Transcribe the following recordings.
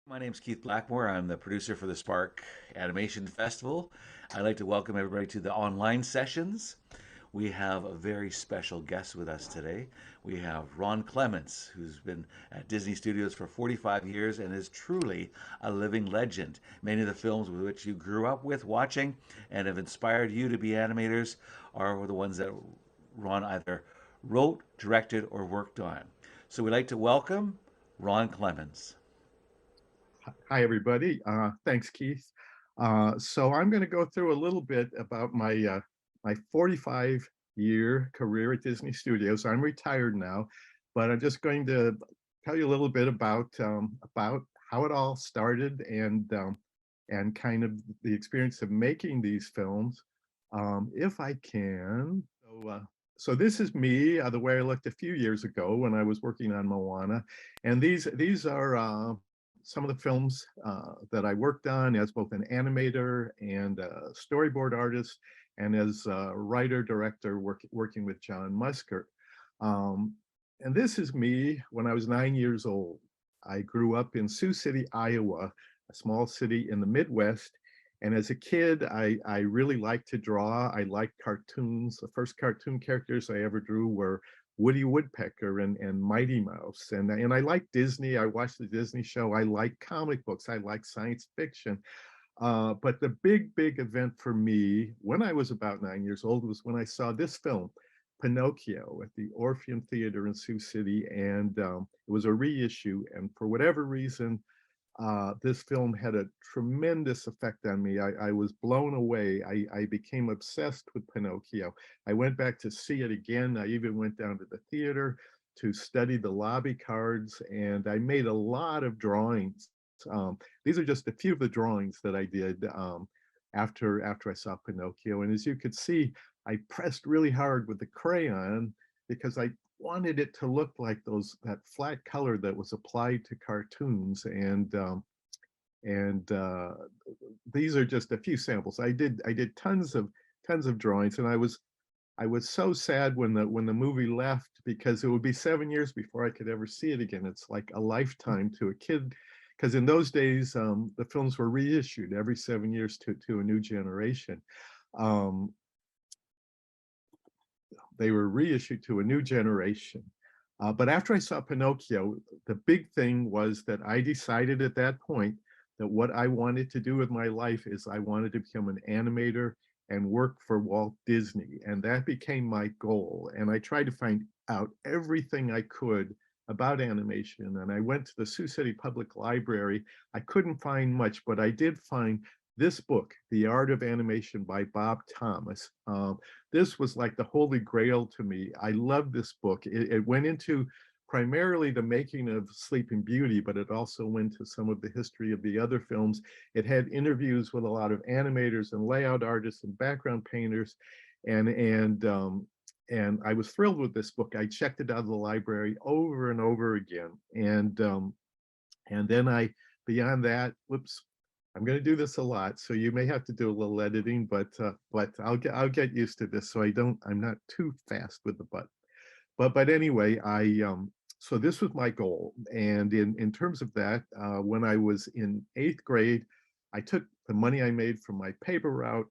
My name's Keith Blackmore. I'm the producer for the Spark Animation Festival. I'd like to welcome everybody to the online sessions. We have a very special guest with us today. We have Ron Clements, who's been at Disney Studios for 45 years and is truly a living legend. Many of the films with which you grew up with watching and have inspired you to be animators are the ones that Ron either wrote, directed, or worked on. So we'd like to welcome Ron Clements. Hi, everybody. Thanks, Keith. So I'm going to go through a little bit about my 45-year career at Disney Studios. I'm retired now, but I'm just going to tell you a little bit about how it all started and kind of the experience of making these films, if I can. So this is me, the way I looked a few years ago when I was working on Moana, and these are some of the films that I worked on as both an animator and a storyboard artist, and as a writer director working with John Musker. And this is me when I was 9 years old. I grew up in Sioux City, Iowa, a small city in the Midwest. And as a kid, I really liked to draw. I liked cartoons. The first cartoon characters I ever drew were Woody Woodpecker and Mighty Mouse. And I like Disney. I watched the Disney show. I like comic books. I like science fiction. But the big event for me when I was about 9 years old was when I saw this film, Pinocchio, at the Orpheum Theater in Sioux City. And it was a reissue. And for whatever reason, this film had a tremendous effect on me. I was blown away. I became obsessed with Pinocchio. I went back to see it again. I even went down to the theater to study the lobby cards, and I made a lot of drawings. These are just a few of the drawings that I did after I saw Pinocchio. And as you could see, I pressed really hard with the crayon because I wanted it to look like that flat color that was applied to cartoons. And these are just a few samples. I did tons of drawings, and I was so sad when the movie left, because it would be 7 years before I could ever see it again. It's like a lifetime to a kid, because in those days the films were reissued every 7 years to a new generation. Um, they were reissued to a new generation. But after I saw Pinocchio, the big thing was that I decided at that point that what I wanted to do with my life is I wanted to become an animator and work for Walt Disney. And that became my goal. And I tried to find out everything I could about animation. And I went to the Sioux City Public Library. I couldn't find much, but I did find this book, The Art of Animation by Bob Thomas. This was like the holy grail to me. I loved this book. It went into primarily the making of Sleeping Beauty, but it also went to some of the history of the other films. It had interviews with a lot of animators and layout artists and background painters. And I was thrilled with this book. I checked it out of the library over and over again. And then beyond that, whoops, I'm going to do this a lot, so you may have to do a little editing, but I'll get used to this, so I'm not too fast with the button. But anyway, so this was my goal, and in terms of that, when I was in 8th grade, I took the money I made from my paper route,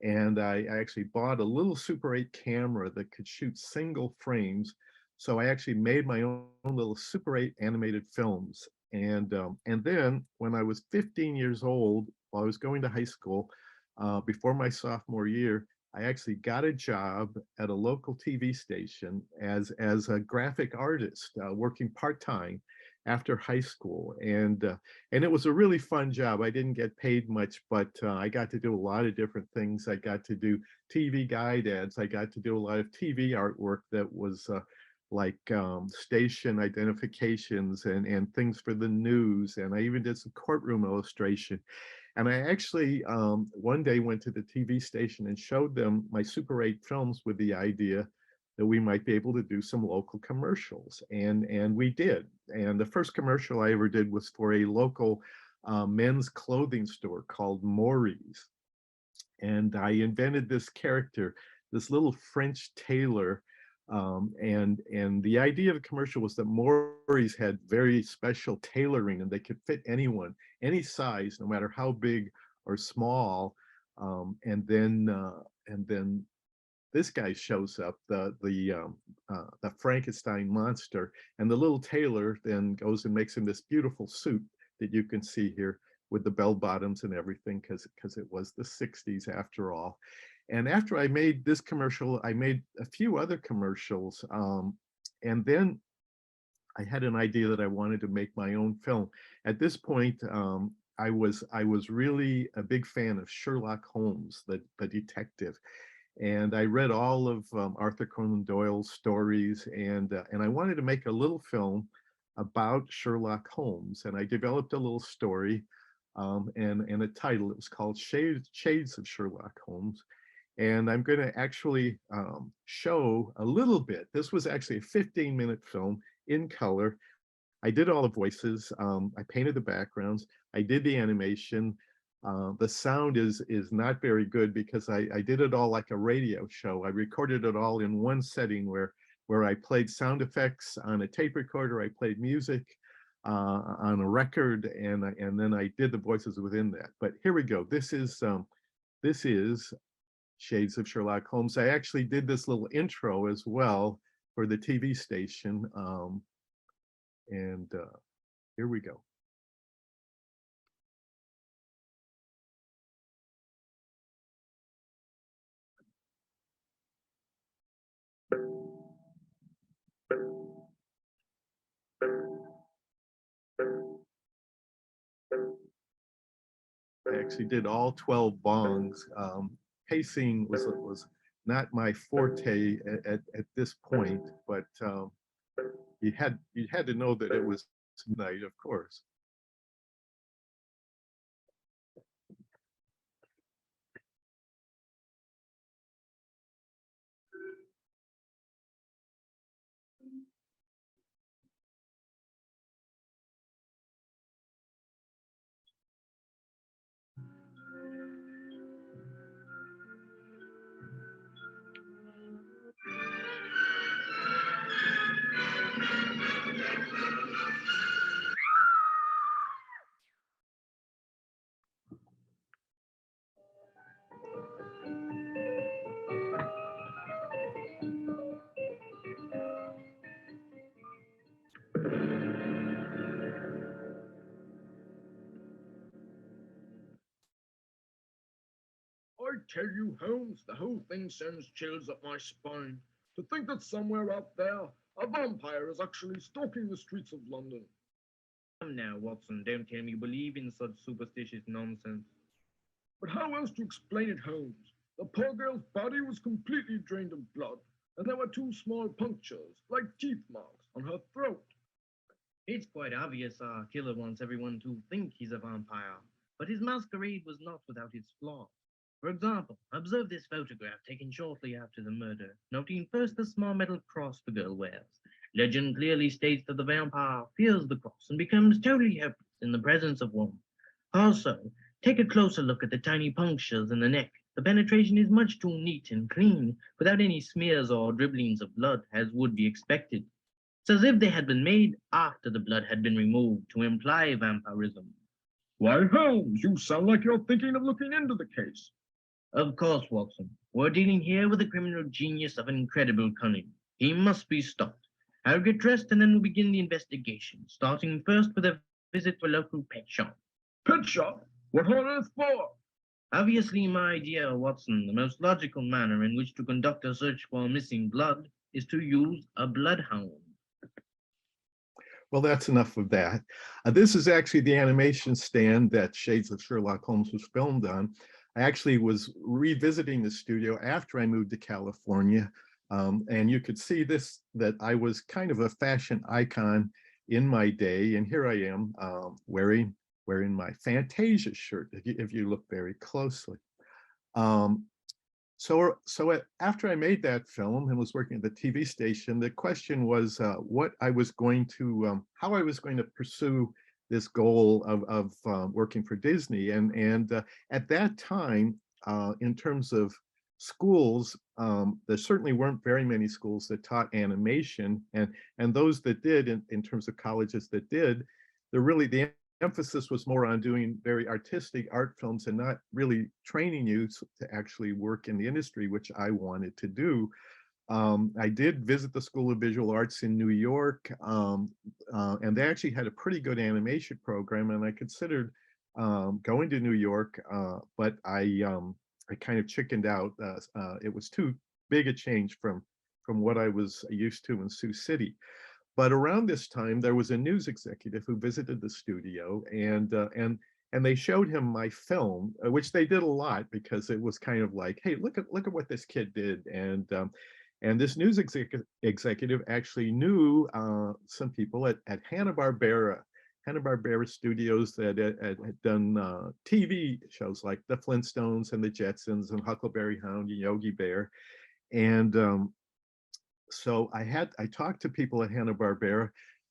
and I actually bought a little Super 8 camera that could shoot single frames. So I actually made my own little Super 8 animated films. And then when I was 15 years old, while I was going to high school, before my sophomore year, I actually got a job at a local TV station as a graphic artist, working part-time after high school. And it was a really fun job. I didn't get paid much, but I got to do a lot of different things. I got to do TV guide ads. I got to do a lot of TV artwork that was like station identifications and things for the news. And I even did some courtroom illustration. And I actually one day went to the TV station and showed them my Super 8 films with the idea that we might be able to do some local commercials. And we did. And the first commercial I ever did was for a local men's clothing store called Maury's. And I invented this character, this little French tailor And the idea of the commercial was that Maury's had very special tailoring, and they could fit anyone, any size, no matter how big or small. And then this guy shows up, the Frankenstein monster, and the little tailor then goes and makes him this beautiful suit that you can see here with the bell bottoms and everything, because it was the 60s after all. And after I made this commercial, I made a few other commercials, and then I had an idea that I wanted to make my own film. At this point, I was really a big fan of Sherlock Holmes, the detective, and I read all of Arthur Conan Doyle's stories, and I wanted to make a little film about Sherlock Holmes. And I developed a little story, and a title. It was called Shades of Sherlock Holmes. And I'm going to actually show a little bit. This was actually a 15-minute film in color. I did all the voices. I painted the backgrounds. I did the animation. The sound is not very good because I did it all like a radio show. I recorded it all in one setting where I played sound effects on a tape recorder. I played music on a record, and then I did the voices within that. But here we go. This is Shades of Sherlock Holmes. I actually did this little intro as well for the TV station. And here we go. I actually did all 12 bongs. Pacing was not my forte at this point, but you had to know that it was midnight, of course. I tell you, Holmes, the whole thing sends chills up my spine. To think that somewhere out there, a vampire is actually stalking the streets of London. Come now, Watson, don't tell me you believe in such superstitious nonsense. But how else to explain it, Holmes? The poor girl's body was completely drained of blood, and there were two small punctures, like teeth marks, on her throat. It's quite obvious our killer wants everyone to think he's a vampire, but his masquerade was not without its flaws. For example, observe this photograph taken shortly after the murder, noting first the small metal cross the girl wears. Legend clearly states that the vampire fears the cross and becomes totally helpless in the presence of one. Also, take a closer look at the tiny punctures in the neck. The penetration is much too neat and clean, without any smears or dribblings of blood, as would be expected. It's as if they had been made after the blood had been removed to imply vampirism. Why, Holmes, you sound like you're thinking of looking into the case. Of course, Watson. We're dealing here with a criminal genius of incredible cunning. He must be stopped. I'll get dressed and then we'll begin the investigation, starting first with a visit to a local pet shop. Pet shop? What on earth for? Obviously, my dear Watson, the most logical manner in which to conduct a search for missing blood is to use a bloodhound. Well, that's enough of that. This is actually the animation stand that Shades of Sherlock Holmes was filmed on. I actually was revisiting the studio after I moved to California, and you could see this, that I was kind of a fashion icon in my day, and here I am wearing my Fantasia shirt, if you look very closely. So after I made that film and was working at the TV station, the question was what I was going to, how I was going to pursue this goal of working for Disney. And at that time, in terms of schools, there certainly weren't very many schools that taught animation, and those that did, in terms of colleges that did, the emphasis was more on doing very artistic art films and not really training you to actually work in the industry, which I wanted to do. I did visit the School of Visual Arts in New York, and they actually had a pretty good animation program, and I considered going to New York, but I kind of chickened out. It was too big a change from what I was used to in Sioux City. But around this time, there was a news executive who visited the studio, and they showed him my film, which they did a lot because it was kind of like, hey, look at what this kid did, and this news executive actually knew some people at Hanna-Barbera Studios that had done TV shows like The Flintstones and The Jetsons and Huckleberry Hound and Yogi Bear. And so I talked to people at Hanna-Barbera.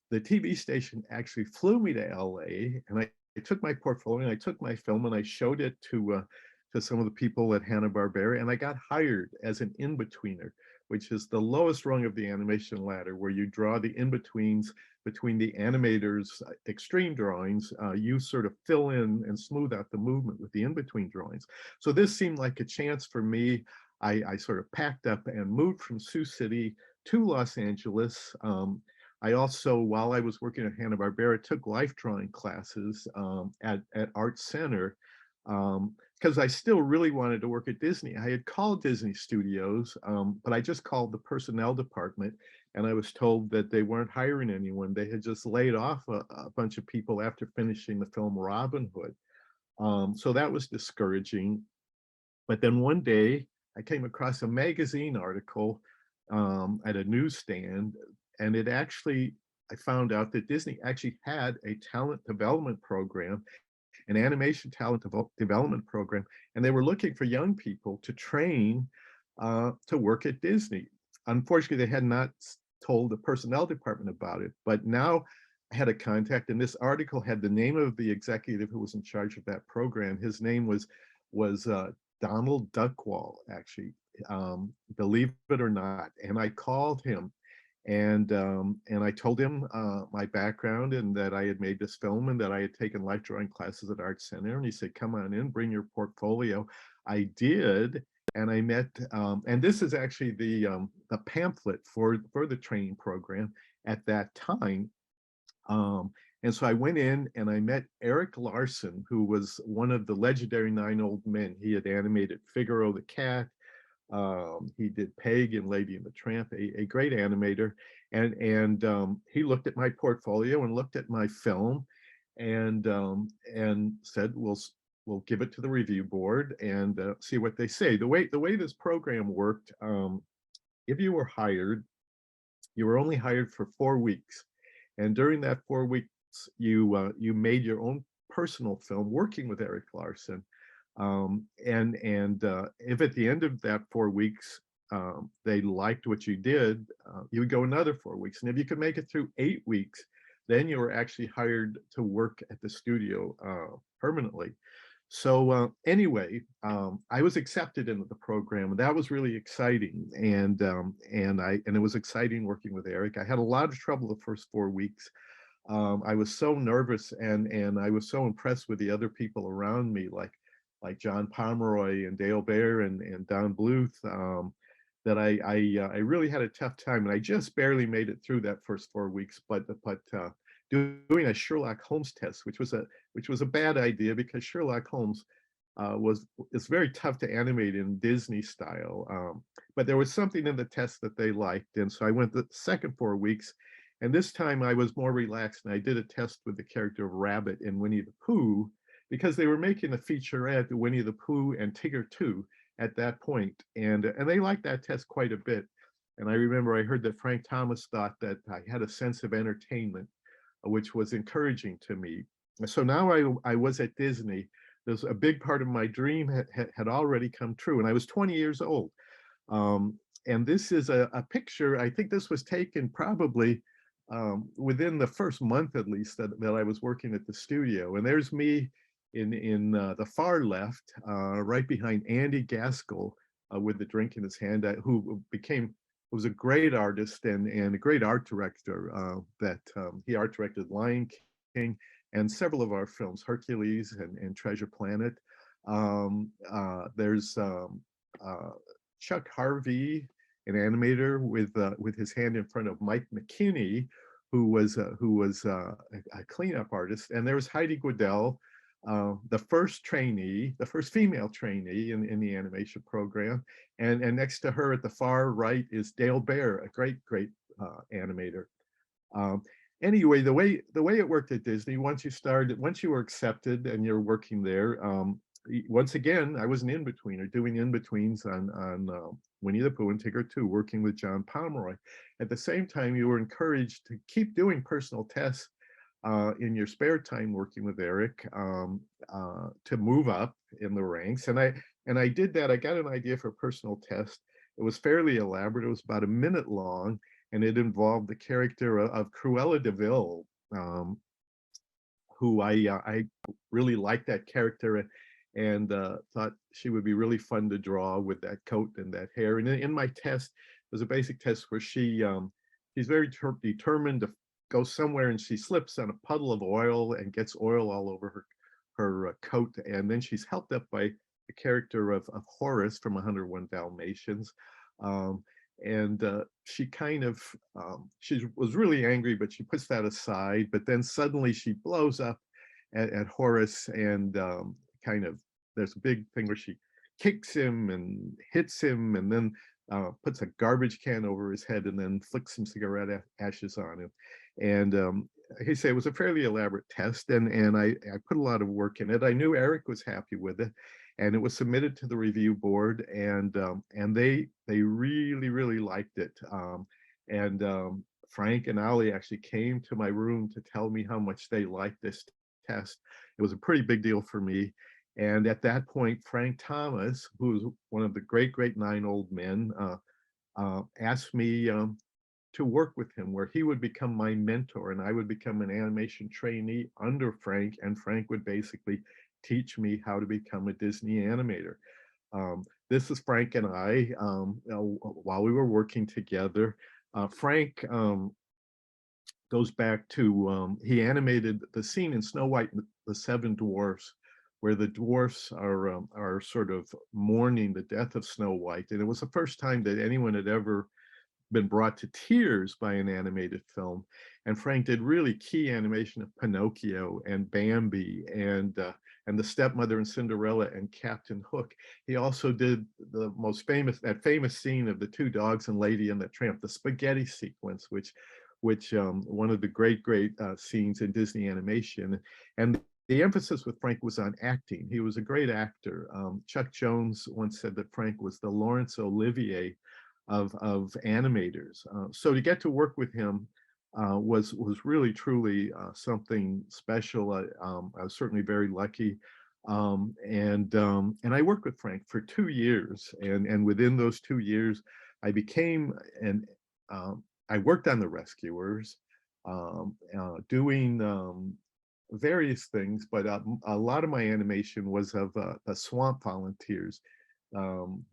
The TV station actually flew me to LA, and I took my portfolio and I took my film and I showed it to some of the people at Hanna-Barbera, and I got hired as an in-betweener, which is the lowest rung of the animation ladder, where you draw the in-betweens between the animators' extreme drawings. You sort of fill in and smooth out the movement with the in-between drawings. So this seemed like a chance for me. I sort of packed up and moved from Sioux City to Los Angeles. I also, while I was working at Hanna-Barbera, took life drawing classes at Art Center, because I still really wanted to work at Disney. I had called Disney Studios, but I just called the personnel department, and I was told that they weren't hiring anyone. They had just laid off a bunch of people after finishing the film Robin Hood. So that was discouraging. But then one day I came across a magazine article at a newsstand, and I found out that Disney actually had a talent development program, an animation talent development program, and they were looking for young people to train to work at Disney. Unfortunately, they had not told the personnel department about it, but now I had a contact, and this article had the name of the executive who was in charge of that program. His name was Donald Duckwall, actually, believe it or not. And I called him, and I told him my background and that I had made this film and that I had taken life drawing classes at Art Center. And he said, "Come on in, bring your portfolio." I did, and I met. And this is actually the pamphlet for the training program at that time. And so I went in and I met Eric Larson, who was one of the legendary 9 Old Men. He had animated Figaro the Cat. He did Peg and Lady and the Tramp, a great animator. And he looked at my portfolio and looked at my film, and said, we'll give it to the review board and see what they say. The way this program worked, if you were hired, you were only hired for 4 weeks. And during that 4 weeks, you made your own personal film working with Eric Larson. And if at the end of that 4 weeks, they liked what you did, you would go another 4 weeks. And if you could make it through 8 weeks, then you were actually hired to work at the studio permanently. So anyway, I was accepted into the program, and that was really exciting. And it was exciting working with Eric. I had a lot of trouble the first 4 weeks. I was so nervous, and I was so impressed with the other people around me, like John Pomeroy and Dale Baer and Don Bluth, that I really had a tough time, and I just barely made it through that first 4 weeks. But doing a Sherlock Holmes test, which was a bad idea, because Sherlock Holmes it's very tough to animate in Disney style. But there was something in the test that they liked, and so I went the second 4 weeks. And this time I was more relaxed, and I did a test with the character of Rabbit in Winnie the Pooh, because they were making a featurette, Winnie the Pooh and Tigger 2 at that point. And they liked that test quite a bit. And I remember I heard that Frank Thomas thought that I had a sense of entertainment, which was encouraging to me. So now I was at Disney. There's a big part of my dream had already come true, and I was 20 years old. And this is a picture, I think this was taken probably within the first month, at least, that I was working at the studio. And there's me in the far left, right behind Andy Gaskell, with the drink in his hand, who was a great artist and a great art director. He art directed Lion King and several of our films, Hercules and Treasure Planet. There's Chuck Harvey, an animator with his hand in front of Mike McKinney, who was a cleanup artist, and there was Heidi Guedel, the first female trainee in the animation program, and next to her at the far right is Dale Bear, a great animator. Anyway, the way it worked at Disney, once you were accepted and you're working there, once again, I was an in-betweener, doing in-betweens on Winnie the Pooh and Tigger 2, working with John Pomeroy. At the same time, you were encouraged to keep doing personal tests in your spare time, working with Eric, to move up in the ranks. And I did that. I got an idea for a personal test. It was fairly elaborate. It was about a minute long, and it involved the character of Cruella de Vil, who I really liked that character and thought she would be really fun to draw with that coat and that hair. And in my test, it was a basic test where she's very determined to go somewhere, and she slips on a puddle of oil and gets oil all over her coat. And then she's helped up by the character of Horace from 101 Dalmatians. She kind of, she was really angry, but she puts that aside. But then suddenly she blows up at Horace and kind of, there's a big thing where she kicks him and hits him and then puts a garbage can over his head and then flicks some cigarette ashes on him. And he said it was a fairly elaborate test, and I put a lot of work in it. I knew Eric was happy with it, and it was submitted to the review board, and they really liked it. Frank and Ollie actually came to my room to tell me how much they liked this test. It was a pretty big deal for me. And at that point, Frank Thomas, who was one of the great nine old men, asked me to work with him, where he would become my mentor and I would become an animation trainee under Frank, and Frank would basically teach me how to become a Disney animator. This is Frank and I, while we were working together. Frank goes back to, he animated the scene in Snow White and the Seven Dwarfs, where the dwarfs are sort of mourning the death of Snow White. And it was the first time that anyone had ever been brought to tears by an animated film. And Frank did really key animation of Pinocchio and Bambi and the Stepmother and Cinderella and Captain Hook. He also did the that famous scene of the two dogs and Lady and the Tramp, the spaghetti sequence, which one of the great scenes in Disney animation. And the emphasis with Frank was on acting. He was a great actor. Chuck Jones once said that Frank was the Laurence Olivier of animators. So to get to work with him was really truly something special. I was certainly very lucky. And I worked with Frank for 2 years, and within those 2 years, I became I worked on The Rescuers, doing various things, but a lot of my animation was of the Swamp Volunteers.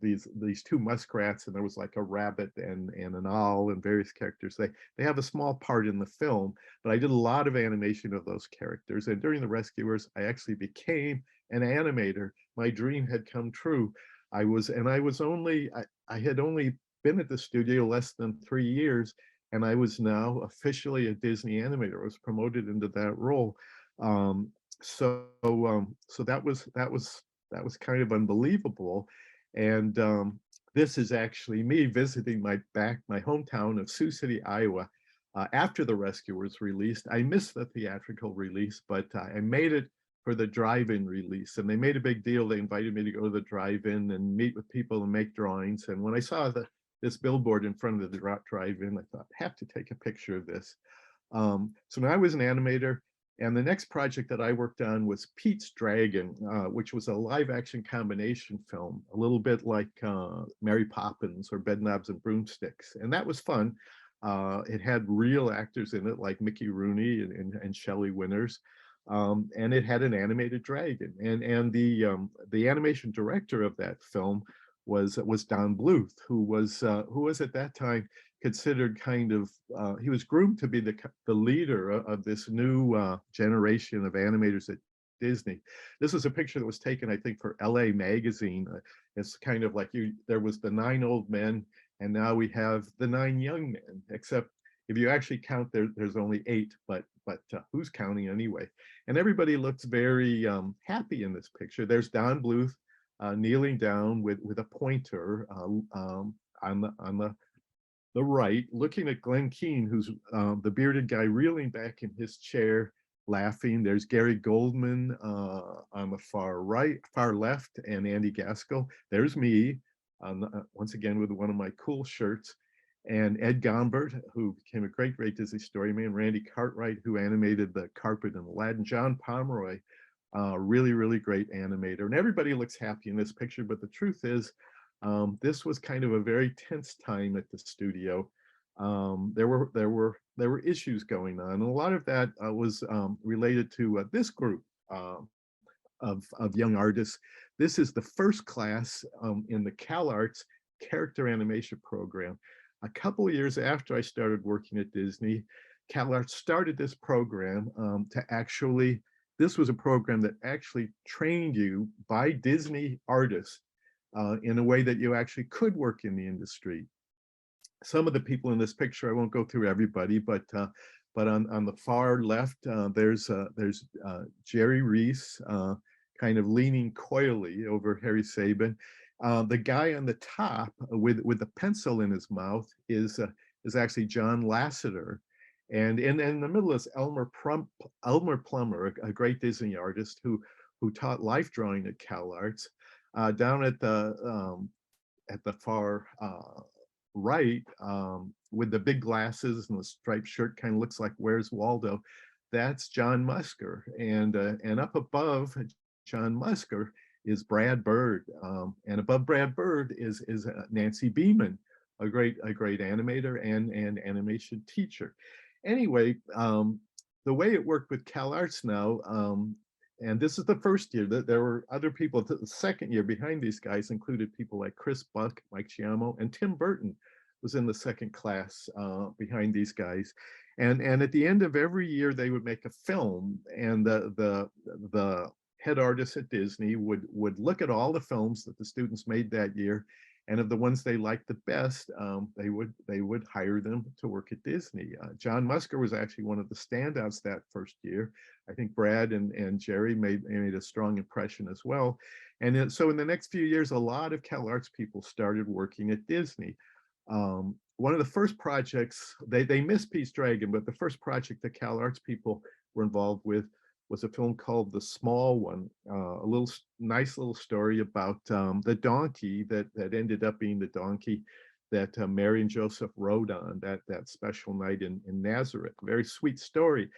These two muskrats, and there was like a rabbit and an owl and various characters. They have a small part in the film, but I did a lot of animation of those characters. And during The Rescuers, I actually became an animator. My dream had come true. I had only been at the studio less than 3 years, and I was now officially a Disney animator. I was promoted into that role. So that was kind of unbelievable. And this is actually me visiting my hometown of Sioux City, Iowa, after The Rescuers released. I missed the theatrical release, but I made it for the drive-in release, and they made a big deal. They invited me to go to the drive-in and meet with people and make drawings. And when I saw this billboard in front of the drive-in, I thought, I have to take a picture of this. So now I was an animator. And the next project that I worked on was Pete's Dragon, which was a live action combination film, a little bit like Mary Poppins or Bedknobs and Broomsticks. And that was fun. It had real actors in it like Mickey Rooney and Shelley Winters. And it had an animated dragon. And the animation director of that film was Don Bluth, who was at that time considered kind of he was groomed to be the leader of this new generation of animators at Disney. This was a picture that was taken, I think, for LA Magazine. It's kind of like there was the 9 old men, and now we have the 9 young men, except if you actually count, there's only 8, but who's counting anyway? And everybody looks very happy in this picture. There's Don Bluth kneeling down with a pointer on the right, looking at Glenn Keane, who's the bearded guy reeling back in his chair, laughing. There's Gary Goldman on the far left, and Andy Gaskell. There's me, once again with one of my cool shirts, and Ed Gombert, who became a great Disney story man, Randy Cartwright, who animated the carpet in Aladdin, John Pomeroy, really, really great animator. And everybody looks happy in this picture, but the truth is, this was kind of a very tense time at the studio. There were issues going on, and a lot of that was related to this group of young artists. This is the first class in the CalArts character animation program. A couple of years after I started working at Disney, CalArts started this program this was a program that actually trained you by Disney artists in a way that you actually could work in the industry. Some of the people in this picture, I won't go through everybody, but on the far left, there's Jerry Reese, kind of leaning coyly over Harry Sabin. The guy on the top with the pencil in his mouth is actually John Lasseter, and in the middle is Elmer Plummer, a great Disney artist who taught life drawing at CalArts. Down at the far right, with the big glasses and the striped shirt, kind of looks like Where's Waldo. That's John Musker, and up above John Musker is Brad Bird, and above Brad Bird is Nancy Beeman, a great animator and animation teacher. Anyway, the way it worked with CalArts now, and this is the first year, that there were other people. The second year behind these guys included people like Chris Buck, Mike Giamo, and Tim Burton was in the second class behind these guys. And at the end of every year, they would make a film, and the head artists at Disney would look at all the films that the students made that year, and of the ones they liked the best, they would hire them to work at Disney. John Musker was actually one of the standouts that first year. I think Brad and Jerry made a strong impression as well. And so in the next few years, a lot of CalArts people started working at Disney. One of the first projects, they missed Pete's Dragon, but the first project that CalArts people were involved with was a film called The Small One, a nice little story about the donkey that ended up being the donkey that Mary and Joseph rode on that special night in Nazareth. Very sweet story.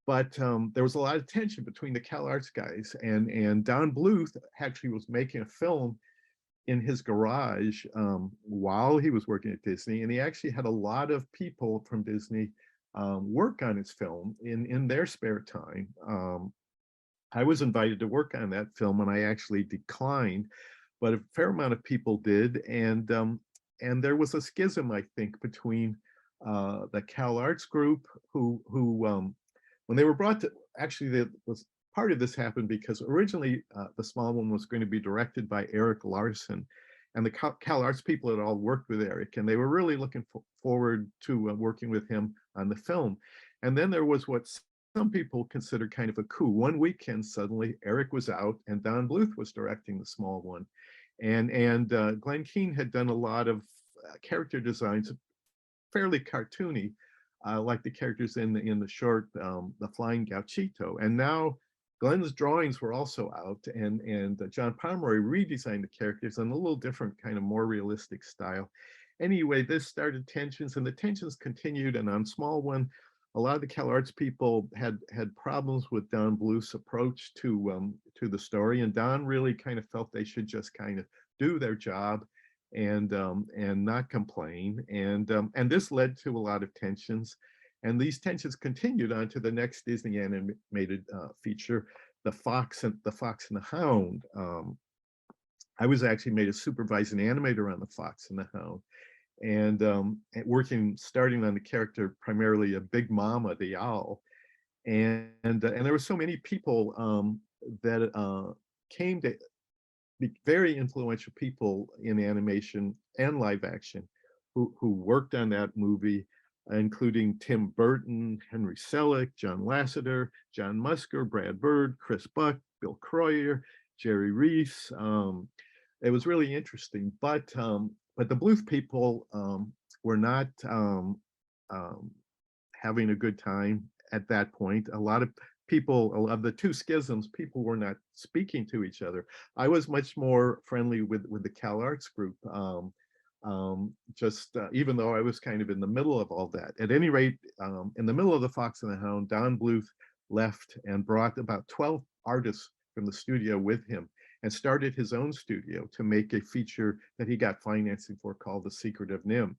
But there was a lot of tension between the CalArts guys, and Don Bluth actually was making a film in his garage while he was working at Disney, and he actually had a lot of people from Disney work on his film in their spare time. I was invited to work on that film, and I actually declined, but a fair amount of people did, and there was a schism, I think, between the CalArts group who when they were brought to, actually part of this happened because originally The Small One was going to be directed by Eric Larson, and the CalArts people had all worked with Eric, and they were really looking forward to working with him on the film. And then there was what some people consider kind of a coup. One weekend, suddenly Eric was out and Don Bluth was directing The Small One. And Glenn Keane had done a lot of character designs, fairly cartoony, like the characters in the short, The Flying Gauchito. And now Glenn's drawings were also out, and John Pomeroy redesigned the characters in a little different, kind of more realistic style. Anyway, this started tensions, and the tensions continued. And on Small One, a lot of the CalArts people had problems with Don Bluth's approach to the story, and Don really kind of felt they should just kind of do their job and not complain. And this led to a lot of tensions. And these tensions continued on to the next Disney animated feature, The Fox and the Hound. I was actually made a supervising animator on The Fox and the Hound, and working, starting on the character primarily of Big Mama, the owl. And there were so many people that came to be very influential people in animation and live action who worked on that movie, including Tim Burton, Henry Selick, John Lasseter, John Musker, Brad Bird, Chris Buck, Bill Croyer, Jerry Reese. It was really interesting, but the Bluth people were not um, having a good time at that point. A lot of people of the two schisms, people were not speaking to each other. I was much more friendly with the Cal Arts group, just even though I was kind of in the middle of all that. At any rate, in the middle of The Fox and the Hound, Don Bluth left and brought about 12 artists from the studio with him and started his own studio to make a feature that he got financing for called The Secret of Nim.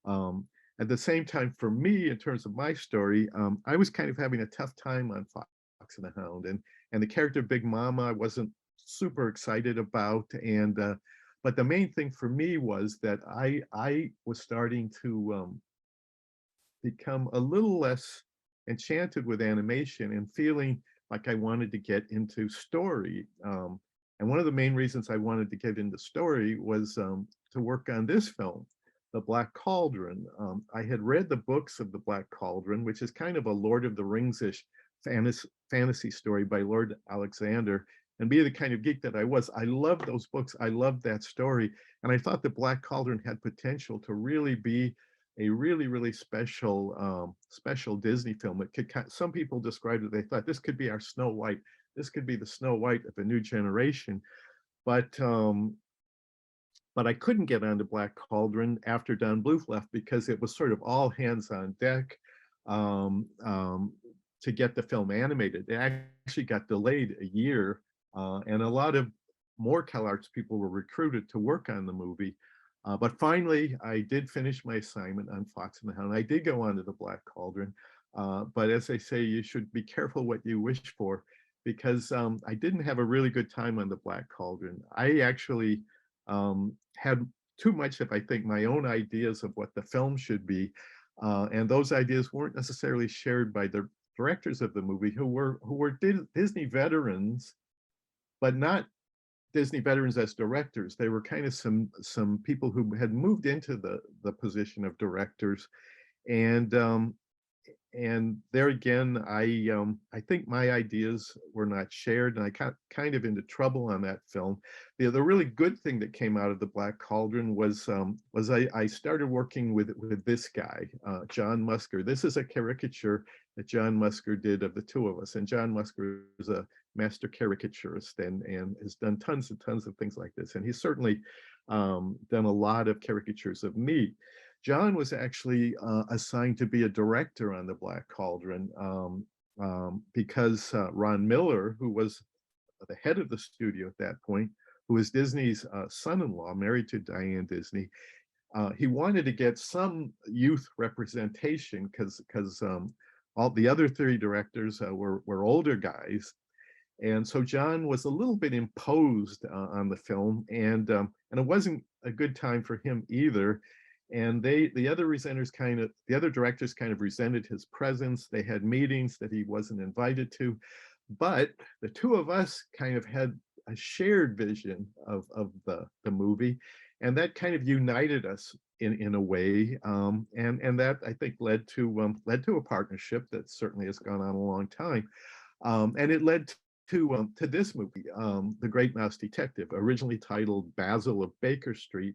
Um, at the same time, for me, in terms of my story, I was kind of having a tough time on Fox and the Hound, and the character Big Mama I wasn't super excited about, and but the main thing for me was that I was starting to become a little less enchanted with animation and feeling like I wanted to get into story. And one of the main reasons I wanted to get into story was to work on this film, The Black Cauldron. I had read the books of The Black Cauldron, which is kind of a Lord of the Rings-ish fantasy story by Lord Alexander. And being the kind of geek that I was, I loved those books. I loved that story. And I thought The Black Cauldron had potential to really be a really special Disney film. It could, some people described it, they thought this could be our Snow White. This could be the Snow White of a new generation. But I couldn't get onto Black Cauldron after Don Bluth left because it was sort of all hands on deck to get the film animated. It actually got delayed a year, and a lot of more CalArts people were recruited to work on the movie. But finally, I did finish my assignment on Fox and the Hound. I did go on to the Black Cauldron, but as I say, you should be careful what you wish for, because I didn't have a really good time on the Black Cauldron. I actually had too much of, I think, my own ideas of what the film should be, and those ideas weren't necessarily shared by the directors of the movie, who were Disney veterans, but not Disney veterans as directors. They were kind of some people who had moved into the position of directors, and there again, I think my ideas were not shared, and I got kind of into trouble on that film. The really good thing that came out of the Black Cauldron was I started working with this guy, John Musker. This is a caricature that John Musker did of the two of us, and John Musker is a master caricaturist and has done tons and tons of things like this, and he's certainly done a lot of caricatures of me. John was actually assigned to be a director on the Black Cauldron because Ron Miller, who was the head of the studio at that point, who was Disney's son-in-law, married to Diane Disney, he wanted to get some youth representation because all the other three directors were older guys. And so John was a little bit imposed on the film, and it wasn't a good time for him either. And the other directors kind of resented his presence. They had meetings that he wasn't invited to, but the two of us kind of had a shared vision of the movie, and that kind of united us in a way, and that I think led to a partnership that certainly has gone on a long time, and it led to this movie, The Great Mouse Detective, originally titled Basil of Baker Street.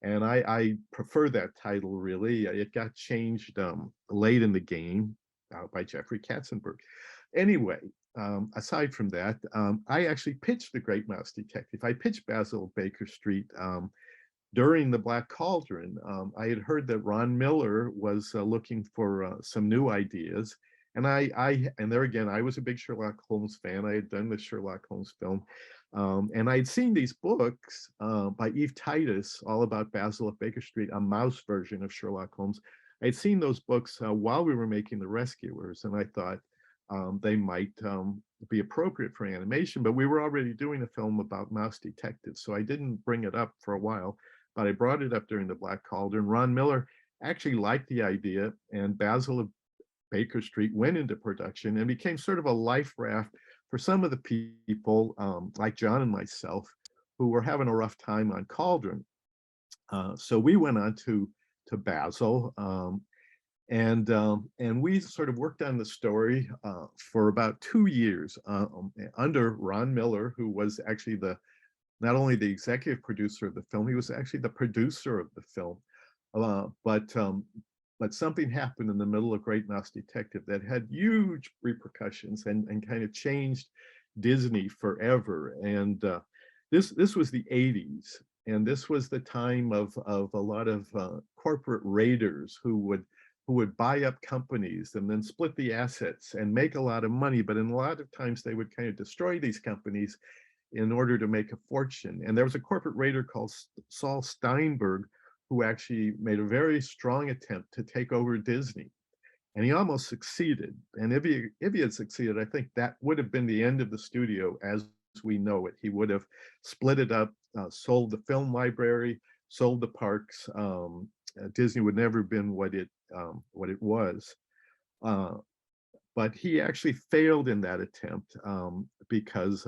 And I prefer that title, really. It got changed late in the game by Jeffrey Katzenberg. Anyway, aside from that, I actually pitched The Great Mouse Detective. I pitched Basil of Baker Street during the Black Cauldron. I had heard that Ron Miller was looking for some new ideas. And and there again, I was a big Sherlock Holmes fan. I had done the Sherlock Holmes film. And I'd seen these books by Eve Titus, all about Basil of Baker Street, a mouse version of Sherlock Holmes. I'd seen those books while we were making The Rescuers, and I thought, they might be appropriate for animation. But we were already doing a film about mouse detectives, so I didn't bring it up for a while, but I brought it up during the Black Cauldron. Ron Miller actually liked the idea, and Basil of Baker Street went into production and became sort of a life raft for some of the people like John and myself who were having a rough time on Cauldron. So we went on to Basil, and we sort of worked on the story for about 2 years under Ron Miller, who was actually not only the executive producer of the film, he was actually the producer of the film. But something happened in the middle of Great Mouse Detective that had huge repercussions and kind of changed Disney forever. And this was the 80s, and this was the time of a lot of corporate raiders who would buy up companies and then split the assets and make a lot of money. But in a lot of times they would kind of destroy these companies in order to make a fortune. And there was a corporate raider called Saul Steinberg who actually made a very strong attempt to take over Disney. And he almost succeeded. And if he had succeeded, I think that would have been the end of the studio as we know it. He would have split it up, sold the film library, sold the parks. Disney would never have been what it was. But he actually failed in that attempt because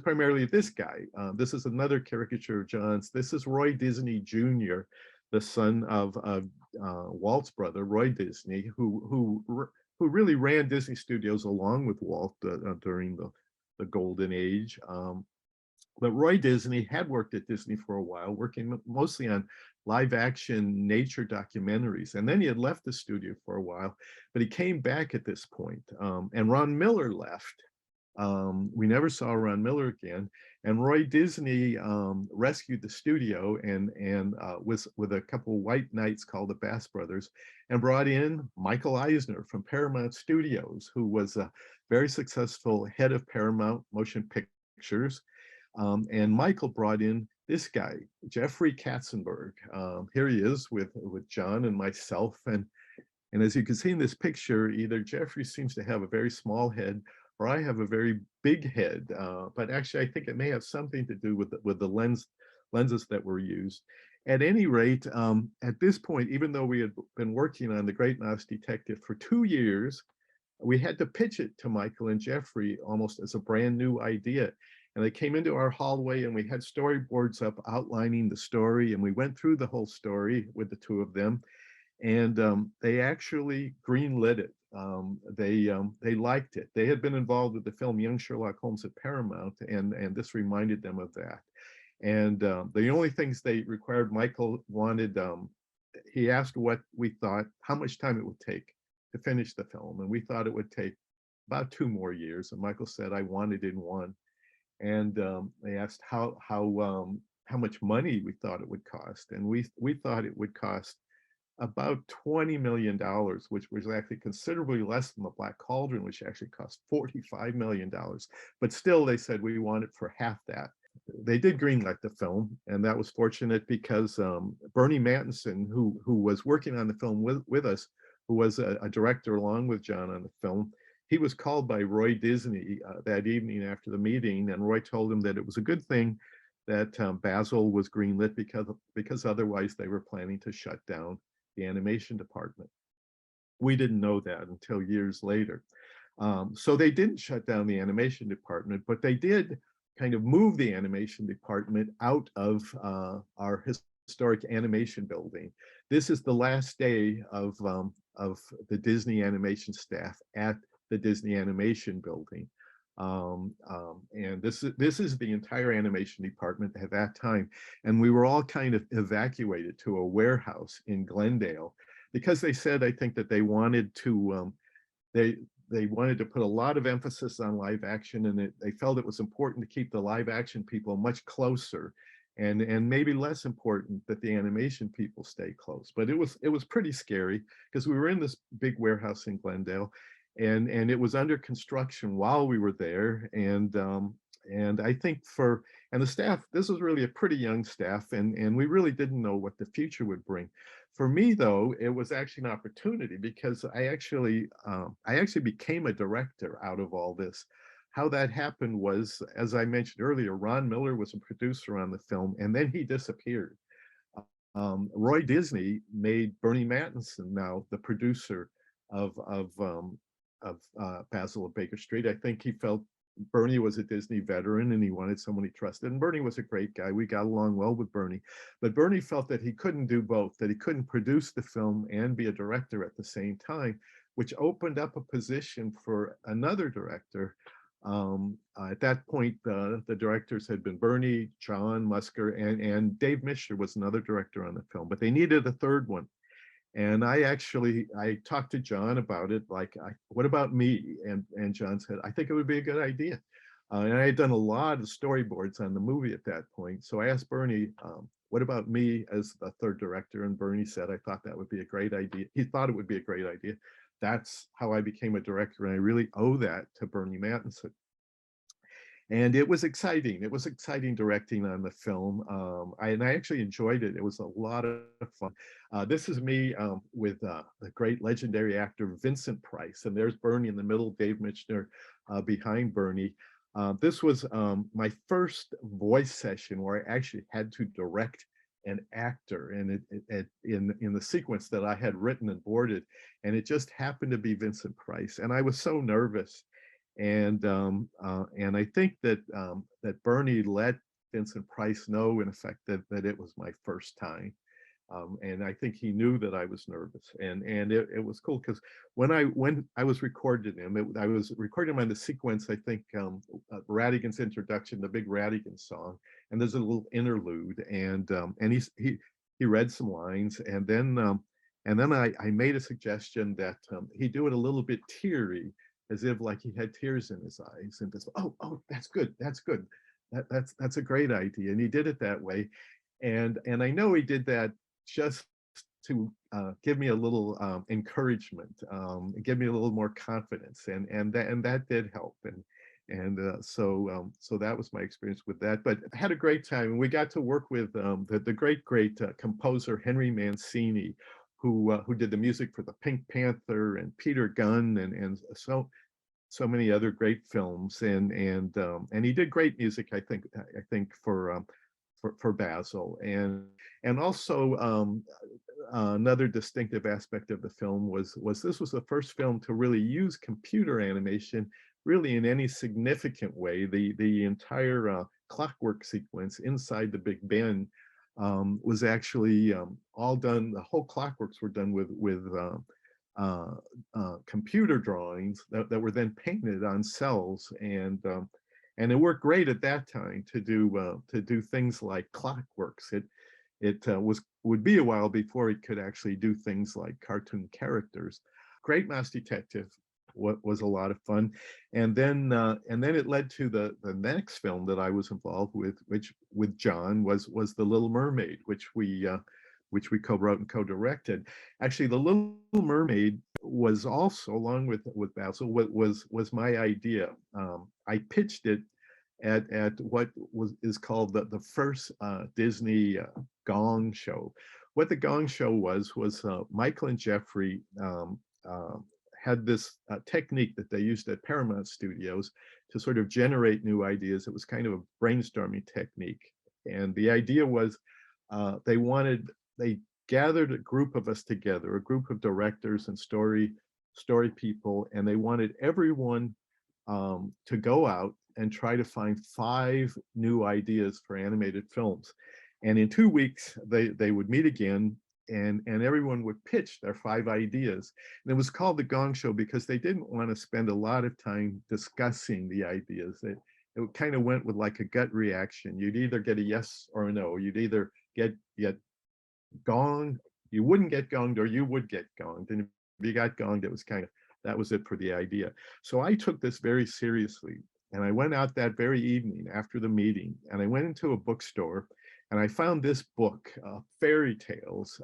primarily this guy. This is another caricature of John's. This is Roy Disney Jr., the son of Walt's brother, Roy Disney, who really ran Disney Studios along with Walt during the golden age. But Roy Disney had worked at Disney for a while, working mostly on live action nature documentaries. And then he had left the studio for a while, but he came back at this point. And Ron Miller left. We never saw Ron Miller again. And Roy Disney rescued the studio and with a couple of white knights called the Bass Brothers, and brought in Michael Eisner from Paramount Studios, who was a very successful head of Paramount Motion Pictures. And Michael brought in this guy, Jeffrey Katzenberg. Here he is with John and myself. And as you can see in this picture, either Jeffrey seems to have a very small head, or I have a very big head. But actually, I think it may have something to do with the lenses that were used. At any rate, at this point, even though we had been working on The Great Mouse Detective for 2 years, we had to pitch it to Michael and Jeffrey almost as a brand new idea. And they came into our hallway and we had storyboards up outlining the story, and we went through the whole story with the two of them. And they actually greenlit it. They liked it. They had been involved with the film Young Sherlock Holmes at Paramount, and this reminded them of that. And the only things they required, Michael wanted, he asked what we thought, how much time it would take to finish the film. And we thought it would take about 2 more years. And Michael said, I want it in 1. And they asked how much money we thought it would cost. And we thought it would cost about $20 million, which was actually considerably less than the Black Cauldron, which actually cost $45 million. But still, they said we want it for half that. They did greenlight the film, and that was fortunate because Bernie Mattinson, who was working on the film with us, who was a director along with John on the film, he was called by Roy Disney that evening after the meeting, and Roy told him that it was a good thing that Basil was greenlit because otherwise they were planning to shut down the animation department. We didn't know that until years later. So they didn't shut down the animation department, but they did kind of move the animation department out of our historic animation building. This is the last day of the Disney animation staff at the Disney Animation Building. And this is the entire animation department at that time. And we were all kind of evacuated to a warehouse in Glendale because they said, I think, that they wanted to they wanted to put a lot of emphasis on live action, and they felt it was important to keep the live action people much closer, and maybe less important that the animation people stay close. But it was pretty scary because we were in this big warehouse in Glendale, and it was under construction while we were there. And I think the staff, this was really a pretty young staff, and we really didn't know what the future would bring. For me, though, it was actually an opportunity because I actually became a director out of all this. How that happened was, as I mentioned earlier, Ron Miller was a producer on the film, and then he disappeared. Roy Disney made Bernie Mattinson now the producer of Basil of Baker Street. I think he felt Bernie was a Disney veteran and he wanted someone he trusted. And Bernie was a great guy. We got along well with Bernie. But Bernie felt that he couldn't do both, that he couldn't produce the film and be a director at the same time, which opened up a position for another director. At that point, the directors had been Bernie, John Musker, and Dave Misher was another director on the film, but they needed a third one. And I talked to John about it, like, what about me? And John said, I think it would be a good idea. And I had done a lot of storyboards on the movie at that point. So I asked Bernie, what about me as the third director? And Bernie said, I thought that would be a great idea. He thought it would be a great idea. That's how I became a director. And I really owe that to Bernie Mattinson. And it was exciting. It was exciting directing on the film. I actually enjoyed it. It was a lot of fun. This is me with the great legendary actor Vincent Price. And there's Bernie in the middle, Dave Michener behind Bernie. This was my first voice session where I actually had to direct an actor and in the sequence that I had written and boarded. And it just happened to be Vincent Price. And I was so nervous. And I think that that Bernie let Vincent Price know, in effect, that it was my first time, and I think he knew that I was nervous, and it was cool because when I was recording him, I was recording him on the sequence. I think Radigan's introduction, the big Radigan song, and there's a little interlude, and he read some lines, and then I made a suggestion that he do it a little bit teary, as if like he had tears in his eyes, and just, oh, that's good, that's a great idea, and he did it that way, and I know he did that just to give me a little encouragement, give me a little more confidence, and that did help, so that was my experience with that. But I had a great time, and we got to work with the great composer Henry Mancini, who did the music for the Pink Panther and Peter Gunn and so many other great films, and he did great music, I think for Basil, and also another distinctive aspect of the film was this was the first film to really use computer animation really in any significant way. The entire clockwork sequence inside the Big Ben was actually all done. The whole clockworks were done with computer drawings that were then painted on cells, and it worked great at that time to do things like clockworks. It would be a while before it could actually do things like cartoon characters. Great Mouse Detective was a lot of fun, and then it led to the next film that I was involved with, which with John was The Little Mermaid, which we co-wrote and co-directed. Actually, The Little Mermaid was also, along with Basil, was my idea. I pitched it at what is called the first Disney Gong Show. What the Gong Show was Michael and Jeffrey had this technique that they used at Paramount Studios to sort of generate new ideas. It was kind of a brainstorming technique, and the idea was they gathered a group of us together, a group of directors and story people, and they wanted everyone to go out and try to find 5 new ideas for animated films. And in 2 weeks, they would meet again, and everyone would pitch their 5 ideas. And it was called the Gong Show because they didn't want to spend a lot of time discussing the ideas. It kind of went with like a gut reaction. You'd either get a yes or a no. You'd either get gonged, you wouldn't get gonged, or you would get gonged. And if you got gonged, that was it for the idea. So I took this very seriously, and I went out that very evening after the meeting, and I went into a bookstore, and I found this book, fairy tales,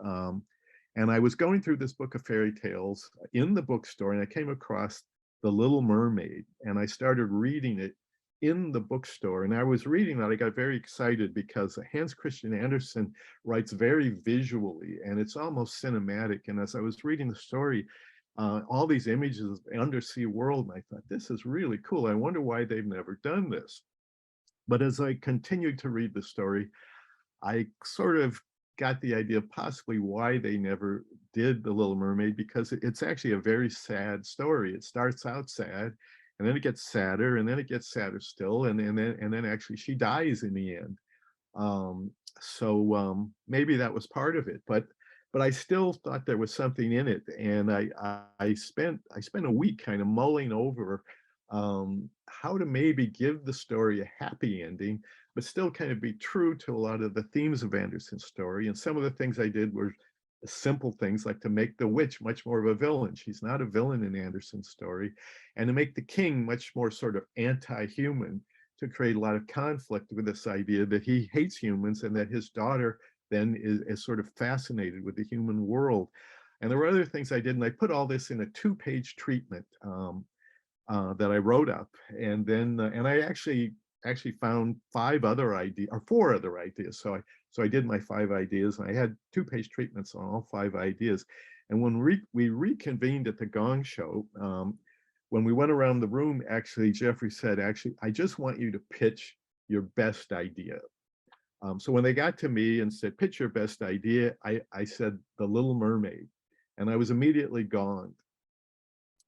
and I was going through this book of fairy tales in the bookstore, and I came across The Little Mermaid, and I started reading it in the bookstore, and I was reading that. I got very excited because Hans Christian Andersen writes very visually, and it's almost cinematic. And as I was reading the story, all these images of the undersea world, and I thought, this is really cool. I wonder why they've never done this. But as I continued to read the story, I sort of got the idea of possibly why they never did The Little Mermaid, because it's actually a very sad story. It starts out sad, and then it gets sadder, and then it gets sadder still, and then actually she dies in the end. Maybe that was part of it, but I still thought there was something in it, and I spent a week kind of mulling over how to maybe give the story a happy ending, but still kind of be true to a lot of the themes of Andersen's story. And some of the things I did were simple things, like to make the witch much more of a villain. She's not a villain in Andersen's story. And to make the king much more sort of anti-human, to create a lot of conflict with this idea that he hates humans and that his daughter then is sort of fascinated with the human world. And there were other things I did, and I put all this in a 2-page treatment that I wrote up, and then and I actually found 5 other ideas, or 4 other ideas. So I did my 5 ideas, and I had 2-page treatments on all 5 ideas. And when we reconvened at the Gong Show, when we went around the room, actually Jeffrey said, "Actually, I just want you to pitch your best idea." So when they got to me and said, "Pitch your best idea," I said, "The Little Mermaid," and I was immediately gone,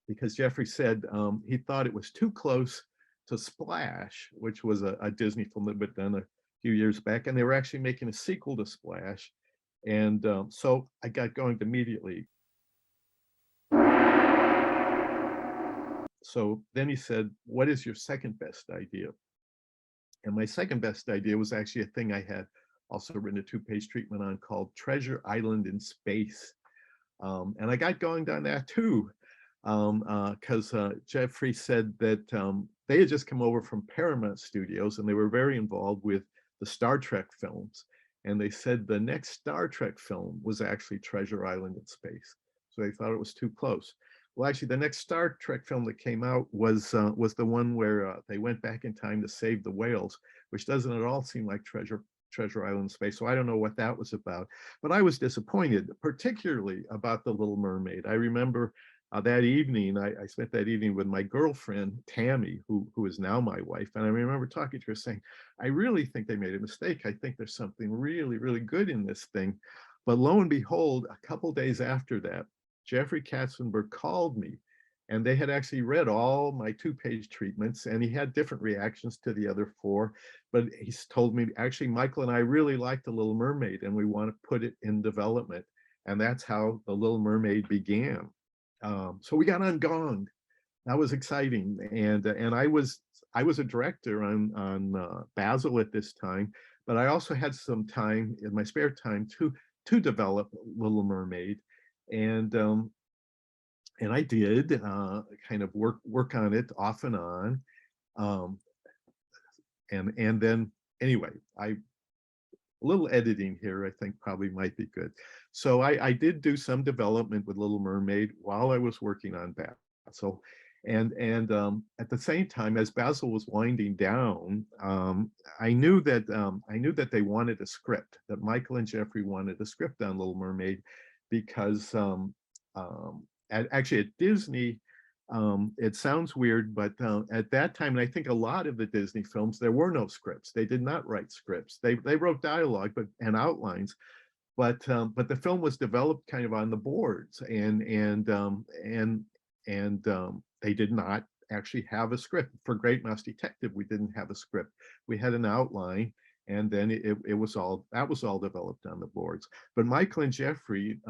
because Jeffrey said he thought it was too close to Splash, which was a Disney film that had been done a few years back, and they were actually making a sequel to Splash. And so I got going immediately. So then he said, "What is your second best idea?" And my second best idea was actually a thing I had also written a 2-page treatment on, called Treasure Island in Space. And I got going on that too, because Jeffrey said that they had just come over from Paramount Studios, and they were very involved with the Star Trek films. And they said the next Star Trek film was actually Treasure Island in Space. So they thought it was too close. Well, actually, the next Star Trek film that came out was the one where they went back in time to save the whales, which doesn't at all seem like Treasure Island in Space. So I don't know what that was about. But I was disappointed, particularly about The Little Mermaid. I remember that evening, I spent that evening with my girlfriend, Tammy, who is now my wife. And I remember talking to her saying, "I really think they made a mistake. I think there's something really, really good in this thing." But lo and behold, a couple days after that, Jeffrey Katzenberg called me, and they had actually read all my 2-page treatments, and he had different reactions to the other 4. But he's told me, "Actually, Michael and I really like The Little Mermaid, and we want to put it in development." And that's how The Little Mermaid began. So we got on Gong. That was exciting, and I was a director on Basel at this time, but I also had some time in my spare time to develop Little Mermaid, and I did kind of work on it off and on, and then anyway, a little editing here I think probably might be good. So I did do some development with Little Mermaid while I was working on Basel. And at the same time, as Basel was winding down, I knew that they wanted a script, that Michael and Jeffrey wanted a script on Little Mermaid, because actually at Disney, it sounds weird, but at that time, and I think a lot of the Disney films, there were no scripts. They did not write scripts. They wrote dialogue and outlines, but the film was developed kind of on the boards, and they did not actually have a script. For Great Mouse Detective, we didn't have a script. We had an outline, and then it was all developed on the boards. But Michael and Jeffrey,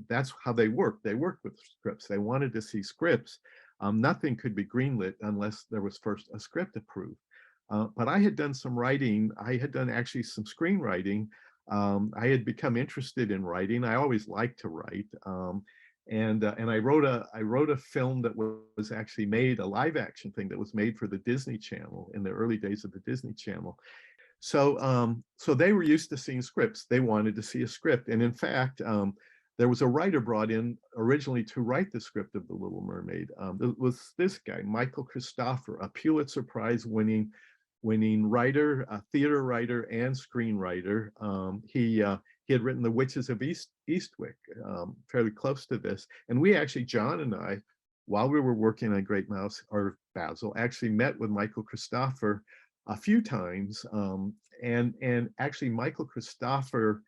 that's how they worked. They worked with scripts. They wanted to see scripts. Nothing could be greenlit unless there was first a script approved. But I had done some writing. I had done actually some screenwriting. I had become interested in writing. I always liked to write. And I wrote a film that was actually made, a live action thing that was made for the Disney Channel in the early days of the Disney Channel. So they were used to seeing scripts. They wanted to see a script. And in fact, there was a writer brought in originally to write the script of The Little Mermaid. It was this guy, Michael Christopher, a Pulitzer Prize winning writer, a theater writer, and screenwriter. He had written The Witches of Eastwick, fairly close to this. And we actually, John and I, while we were working on Great Mouse, or Basil, actually met with Michael Christopher a few times. And actually, Michael Christopher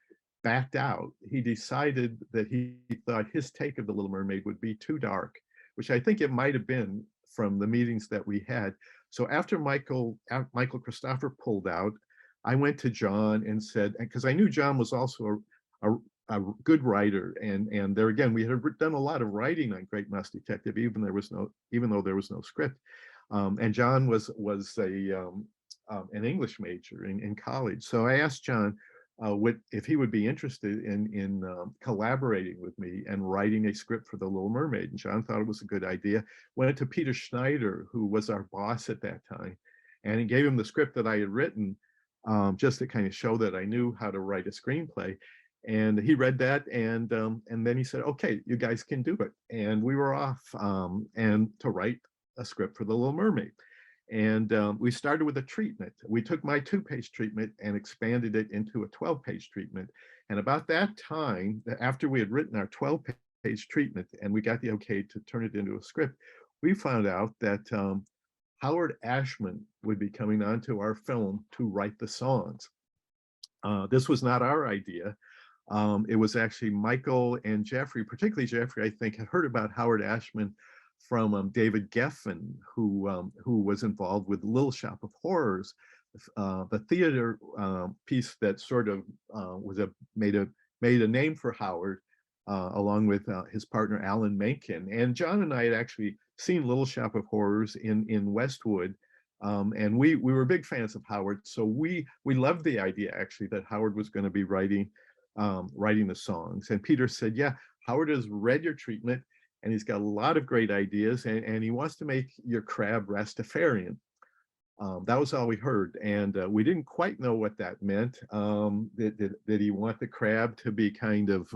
backed out. He decided that he thought his take of The Little Mermaid would be too dark, which I think it might have been from the meetings that we had. So after Michael Christopher pulled out, I went to John and said, because I knew John was also a good writer, and there again, we had done a lot of writing on Great Mouse Detective, even though there was no script. And John was an English major in college. So I asked John if he would be interested in collaborating with me and writing a script for The Little Mermaid. And John thought it was a good idea. Went to Peter Schneider, who was our boss at that time, and he gave him the script that I had written, just to kind of show that I knew how to write a screenplay. And he read that, and then he said, "Okay, you guys can do it." And we were off and to write a script for The Little Mermaid. And we started with a treatment. We took my 2-page treatment and expanded it into a 12-page treatment. And about that time, after we had written our 12-page treatment and we got the okay to turn it into a script, we found out that Howard Ashman would be coming onto our film to write the songs. This was not our idea. It was actually Michael and Jeffrey, particularly Jeffrey, I think, had heard about Howard Ashman from David Geffen, who was involved with Little Shop of Horrors, the theater piece that sort of made a name for Howard, along with his partner Alan Menken. And John and I had actually seen Little Shop of Horrors in Westwood, and we were big fans of Howard. So we loved the idea actually that Howard was going to be writing the songs. And Peter said, "Yeah, Howard has read your treatment, and he's got a lot of great ideas, and he wants to make your crab Rastafarian." That was all we heard, and we didn't quite know what that meant. Did he want the crab to be kind of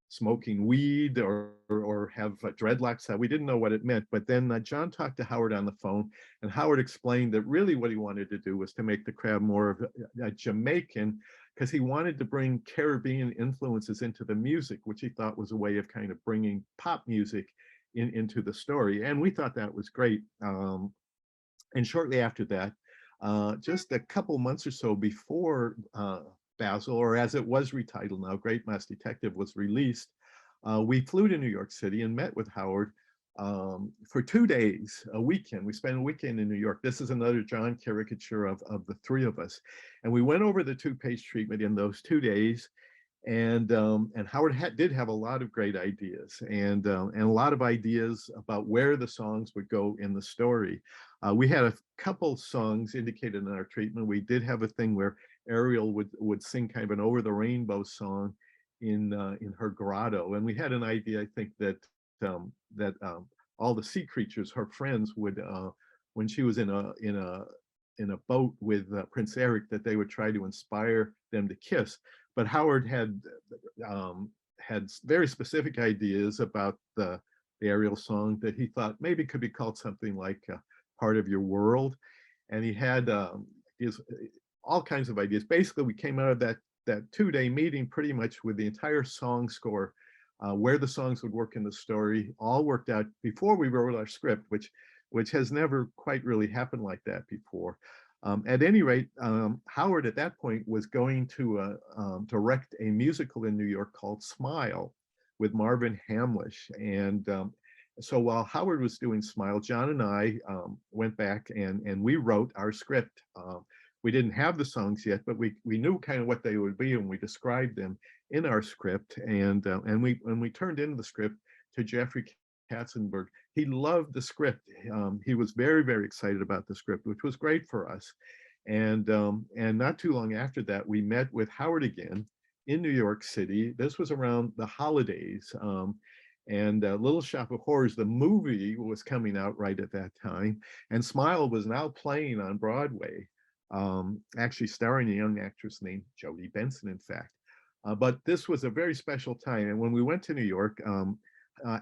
smoking weed or have dreadlocks? We didn't know what it meant. But then John talked to Howard on the phone, and Howard explained that really what he wanted to do was to make the crab more of a Jamaican, because he wanted to bring Caribbean influences into the music, which he thought was a way of kind of bringing pop music into the story. And we thought that was great. And shortly after that, just a couple months or so before Basil, or as it was retitled now, Great Mouse Detective, was released, we flew to New York City and met with Howard for 2 days, a weekend. We spent a weekend in New York. This is another John caricature of the three of us. And we went over the 2-page treatment in those 2 days. And Howard did have a lot of great ideas, and a lot of ideas about where the songs would go in the story. We had a couple songs indicated in our treatment. We did have a thing where Ariel would sing kind of an over the rainbow song in her grotto, and we had an idea, I think, that all the sea creatures, her friends, would when she was in a boat with Prince Eric, that they would try to inspire them to kiss. But Howard had very specific ideas about the Ariel song that he thought maybe could be called something like Part of Your World. And he had all kinds of ideas. Basically, we came out of that 2-day meeting pretty much with the entire song score, where the songs would work in the story, all worked out before we wrote our script, which has never quite really happened like that before. At any rate, Howard at that point was going to direct a musical in New York called Smile with Marvin Hamlish. And so while Howard was doing Smile, John and I went back and we wrote our script. We didn't have the songs yet, but we knew kind of what they would be, and we described them in our script. And we turned in the script to Jeffrey Katzenberg. He loved the script. He was very, very excited about the script, which was great for us. And not too long after that, we met with Howard again in New York City. This was around the holidays. And Little Shop of Horrors, the movie, was coming out right at that time. And Smile was now playing on Broadway, actually starring a young actress named Jodie Benson, in fact. But this was a very special time. And when we went to New York,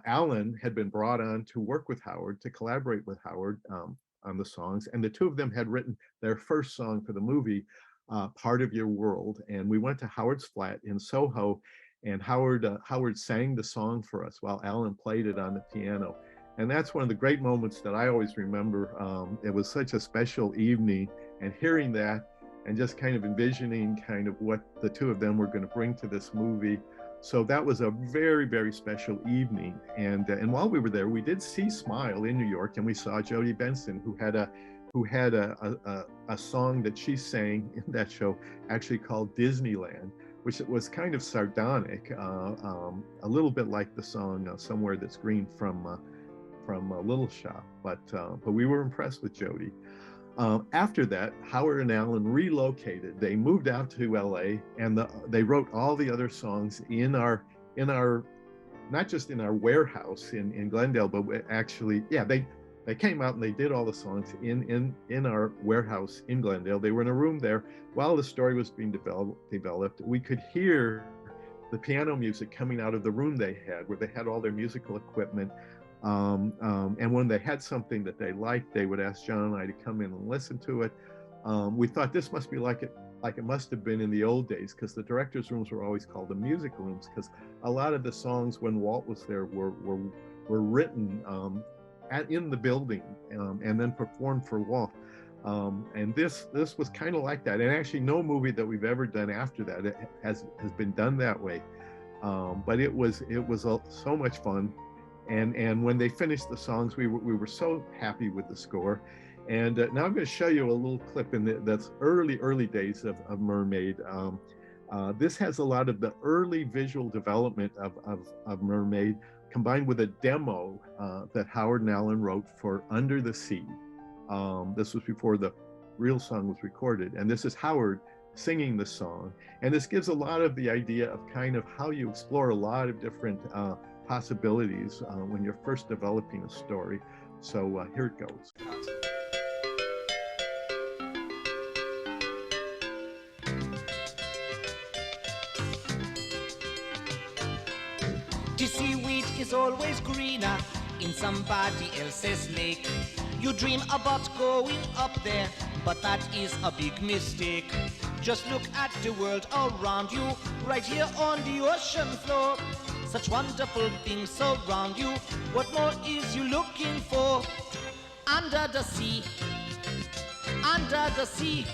Alan had been brought on to work with Howard, to collaborate with Howard on the songs. And the two of them had written their first song for the movie, Part of Your World. And we went to Howard's flat in Soho, and Howard sang the song for us while Alan played it on the piano. And that's one of the great moments that I always remember. It was such a special evening, and hearing that and just kind of envisioning kind of what the two of them were going to bring to this movie. So that was a very, very special evening. And while we were there, we did see Smile in New York, and we saw Jodie Benson, who had a song that she sang in that show, actually called Disneyland, which was kind of sardonic, a little bit like the song Somewhere That's Green from Little Shop. But we were impressed with Jodie. After that, Howard and Alan relocated. They moved out to LA, and they wrote all the other songs in our not just in our warehouse in Glendale, but actually, yeah, they came out and they did all the songs in our warehouse in Glendale. They were in a room there while the story was being developed. We could hear the piano music coming out of the room they had, where they had all their musical equipment. And when they had something that they liked, they would ask John and I to come in and listen to it. We thought this must be like it must have been in the old days, because the directors' rooms were always called the music rooms, because a lot of the songs when Walt was there were written in the building and then performed for Walt. And this was kind of like that. And actually, no movie that we've ever done after that has been done that way. But it was so much fun. And when they finished the songs, we were so happy with the score. And now I'm going to show you a little clip that's early days of Mermaid. This has a lot of the early visual development of Mermaid, combined with a demo that Howard and Alan wrote for Under the Sea. This was before the real song was recorded. And this is Howard singing the song. And this gives a lot of the idea of kind of how you explore a lot of different possibilities when you're first developing a story. So here it goes. The seaweed is always greener in somebody else's lake. You dream about going up there, but that is a big mistake. Just look at the world around you, right here on the ocean floor. Such wonderful things surround you. What more is you looking for? Under the sea, under the sea.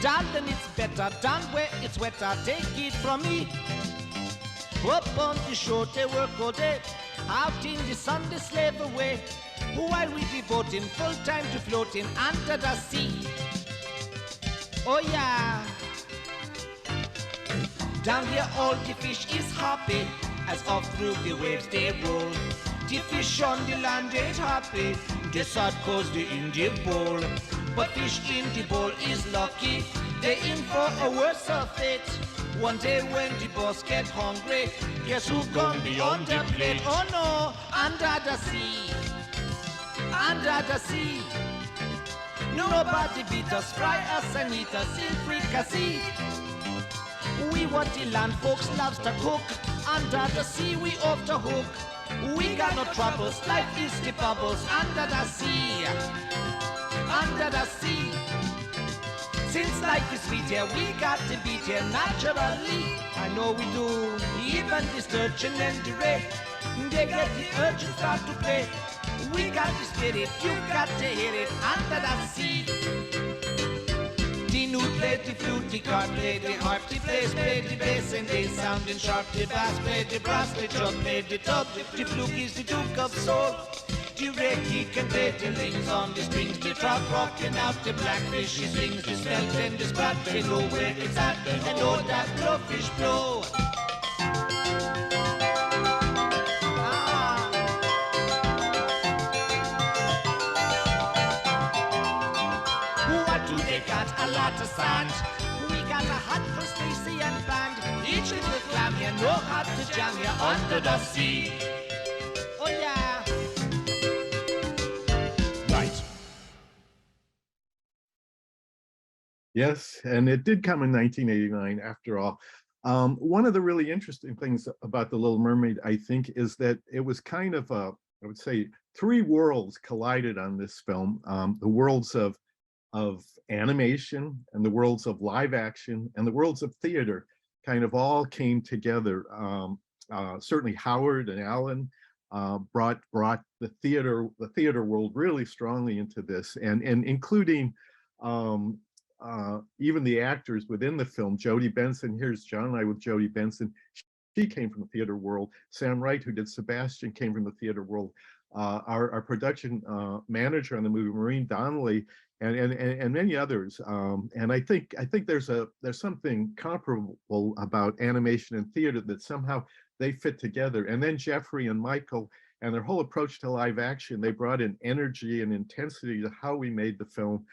Darling, it's better down where it's wetter. Take it from me. Up on the shore they work all day, out in the sun they slave away, while we devoting full time to floating under the sea. Oh yeah. Down here all the fish is happy, as off through the waves they roll. The fish on the land ain't happy, they sad cause they in the bowl. But fish in the bowl is lucky, they in for a worse fate. One day when the boss get hungry, guess who gone beyond the plate? Oh no, under the sea, under the sea. Nobody beat us, fry us and eat us in fricassee. We want the land folks loves to cook, under the sea we off the hook. We got no troubles, life is the bubbles, under the sea, under the sea. Since life is sweet here, we got to beat here naturally. I know we do, even the sturgeon and the ray, they get the urge and start to play. We got the spirit, you got to hear it, under the sea. The newt played the flute, the card played the harp, the bass played the bass, and they sounding sharp. The bass played the brass, the drum played the tub, the fluke is the duke of soul. The reiki can play the lings on the strings, the trout rocking out the blackfish, he swings the smelt and the sprat, they know where it's at, and know that blowfish blow. What do they got? A lot of sand. We got a hut for Stacy and band. Each little clam here know how to jam here under the sea. Oh yeah. Yes, and it did come in 1989 after all. One of the really interesting things about The Little Mermaid, I think, is that it was kind of I would say, three worlds collided on this film. The worlds of animation and the worlds of live action and the worlds of theater kind of all came together. Certainly Howard and Alan brought the theater world really strongly into this, and including even the actors within the film. Jodie Benson, here's John and I with Jodie Benson. She came from the theater world. Sam Wright, who did Sebastian, came from the theater world. Our production manager on the movie, Maureen Donnelly, and many others. And I think there's something comparable about animation and theater, that somehow they fit together. And then Jeffrey and Michael and their whole approach to live action, they brought in energy and intensity to how we made the film.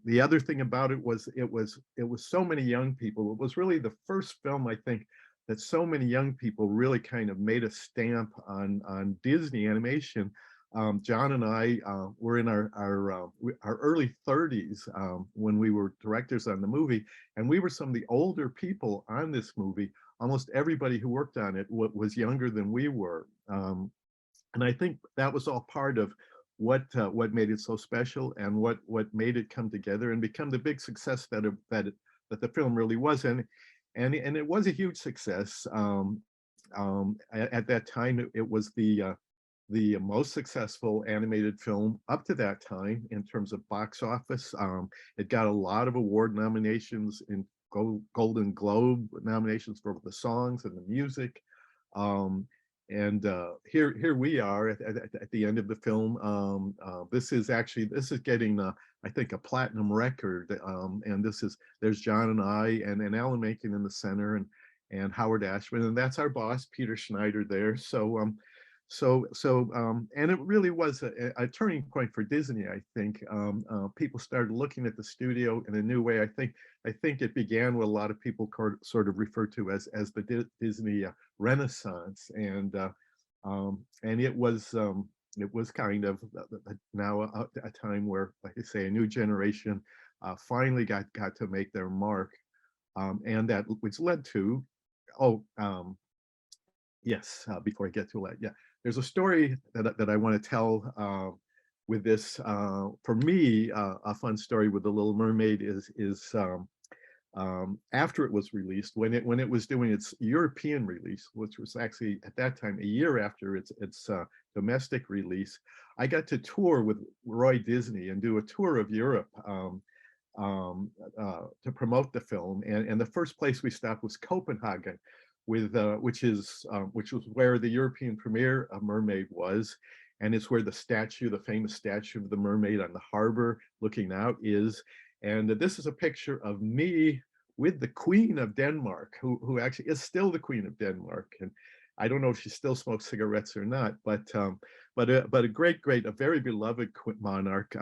The other thing about it was so many young people. It was really the first film, I think, that so many young people really kind of made a stamp on Disney animation. John and I were in our early 30s when we were directors on the movie, and we were some of the older people on this movie. Almost everybody who worked on it was younger than we were, and I think that was all part of what made it so special, and what made it come together and become the big success that the film really was. And it was a huge success. At that time, it was the most successful animated film up to that time in terms of box office. It got a lot of award nominations, in Golden Globe nominations for the songs and the music. And here we are at the end of the film. This is getting I think a platinum record. And there's John and I and Alan Menken in the center, and Howard Ashman, and that's our boss Peter Schneider there. And it really was a turning point for Disney. I think people started looking at the studio in a new way. I think it began what a lot of people sort of refer to as the Disney Renaissance, and it was kind of now a time where, like I say, a new generation finally got to make their mark, and that which led to yes. Before I get to that, yeah. There's a story that I want to tell with this. For me, a fun story with The Little Mermaid is after it was released, when it was doing its European release, which was actually at that time a year after its domestic release. I got to tour with Roy Disney and do a tour of Europe to promote the film. And the first place we stopped was Copenhagen, which was where the European premiere of Mermaid was, and it's where the famous statue of the mermaid on the harbor looking out is. And this is a picture of me with the Queen of Denmark, who actually is still the Queen of Denmark. And I don't know if she still smokes cigarettes or not, but a very beloved monarch.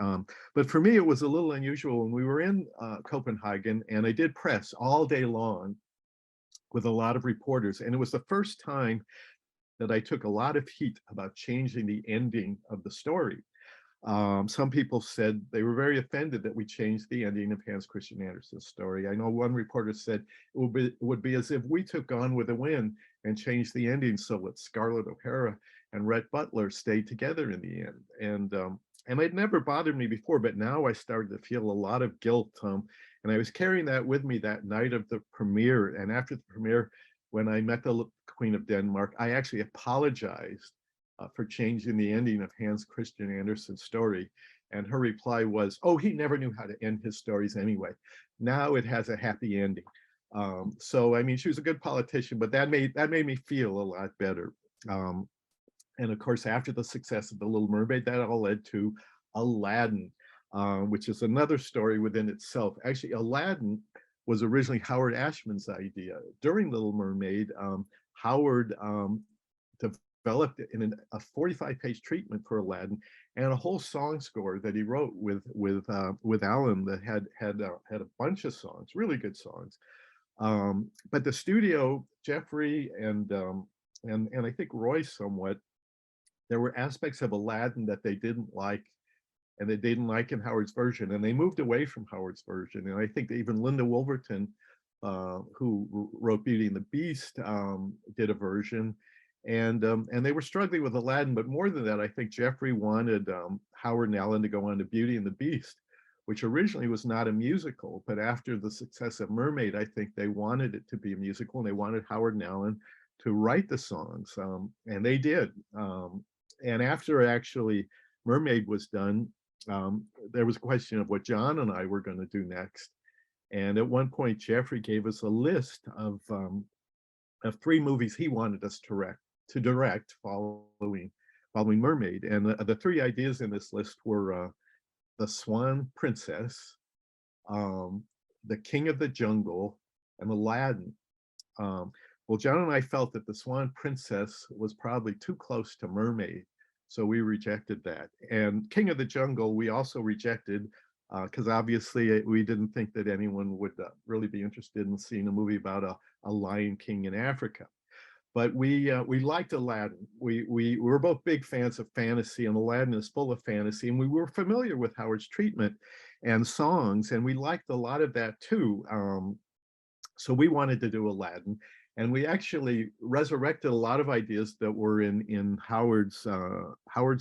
But for me, it was a little unusual when we were in Copenhagen, and I did press all day long with a lot of reporters. And it was the first time that I took a lot of heat about changing the ending of the story. Some people said they were very offended that we changed the ending of Hans Christian Andersen's story. I know one reporter said it would be as if we took Gone with the Wind and changed the ending so that Scarlett O'Hara and Rhett Butler stayed together in the end. And it never bothered me before, but now I started to feel a lot of guilt. And I was carrying that with me that night of the premiere. And after the premiere, when I met the Queen of Denmark, I actually apologized for changing the ending of Hans Christian Andersen's story. And her reply was, "Oh, he never knew how to end his stories anyway. Now it has a happy ending." So, I mean, she was a good politician, but that made me feel a lot better. And of course, after the success of The Little Mermaid, that all led to Aladdin, which is another story within itself. Actually, Aladdin was originally Howard Ashman's idea. During Little Mermaid, Howard developed in a 45-page treatment for Aladdin, and a whole song score that he wrote with Alan that had a bunch of songs, really good songs. But the studio, Jeffrey and I think Roy somewhat, there were aspects of Aladdin that they didn't like, and they didn't like in Howard's version, and they moved away from Howard's version. And I think that even Linda Wolverton who wrote Beauty and the Beast, did a version. And they were struggling with Aladdin, but more than that, I think Jeffrey wanted Howard and Alan to go on to Beauty and the Beast, which originally was not a musical, but after the success of Mermaid, I think they wanted it to be a musical, and they wanted Howard and Alan to write the songs, and they did. And after actually Mermaid was done, there was a question of what John and I were going to do next. And at one point, Jeffrey gave us a list of 3 movies he wanted us to direct following Mermaid. And the 3 ideas in this list were The Swan Princess, The King of the Jungle, and Aladdin. Well, John and I felt that The Swan Princess was probably too close to Mermaid, so we rejected that. And King of the Jungle, we also rejected because obviously we didn't think that anyone would really be interested in seeing a movie about a lion king in Africa. But we liked Aladdin. We were both big fans of fantasy, and Aladdin is full of fantasy, and we were familiar with Howard's treatment and songs, and we liked a lot of that too. So we wanted to do Aladdin, and we actually resurrected a lot of ideas that were in Howard's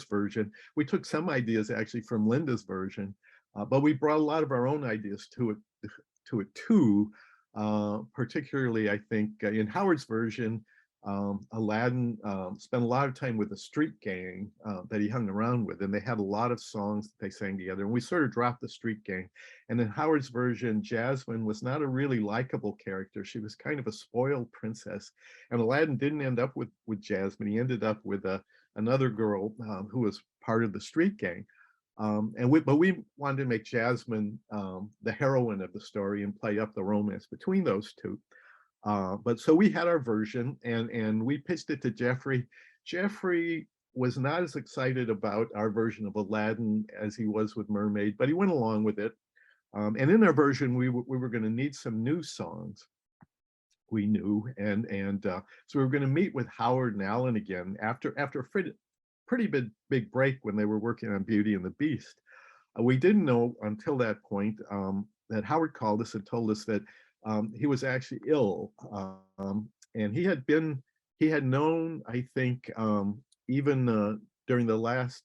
version. We took some ideas actually from Linda's version, but we brought a lot of our own ideas to it too. Particularly, I think in Howard's version, Aladdin spent a lot of time with a street gang that he hung around with, and they had a lot of songs that they sang together, and we sort of dropped the street gang. And in Howard's version, Jasmine was not a really likable character. She was kind of a spoiled princess, and Aladdin didn't end up with Jasmine. He ended up with another girl who was part of the street gang. But we wanted to make Jasmine the heroine of the story and play up the romance between those two. But so we had our version, and we pitched it to Jeffrey. Jeffrey was not as excited about our version of Aladdin as he was with Mermaid, but he went along with it. And in our version, we were going to need some new songs. We knew, and so we were going to meet with Howard and Alan again after a pretty big break when they were working on Beauty and the Beast. We didn't know until that point that Howard called us and told us that he was actually ill, and he had known, I think, even during the last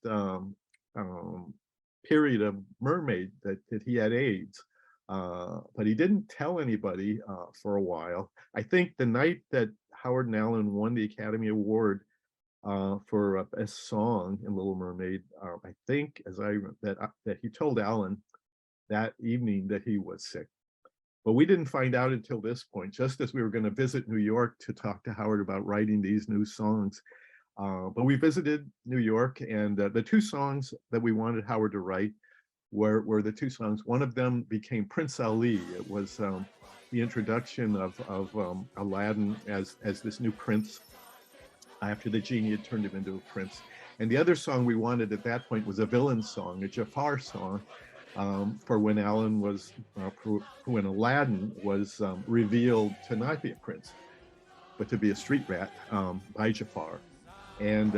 period of Mermaid that he had AIDS, but he didn't tell anybody for a while. I think the night that Howard and Alan won the Academy Award for Best Song in Little Mermaid, I think, that he told Alan that evening that he was sick. But we didn't find out until this point, just as we were going to visit New York to talk to Howard about writing these new songs. But we visited New York, and the 2 songs that we wanted Howard to write were the 2 songs. One of them became Prince Ali. It was the introduction of Aladdin as this new prince after the genie had turned him into a prince. And the other song we wanted at that point was a villain song, a Jafar song, for when when Aladdin was revealed to not be a prince, but to be a street rat by Jafar. And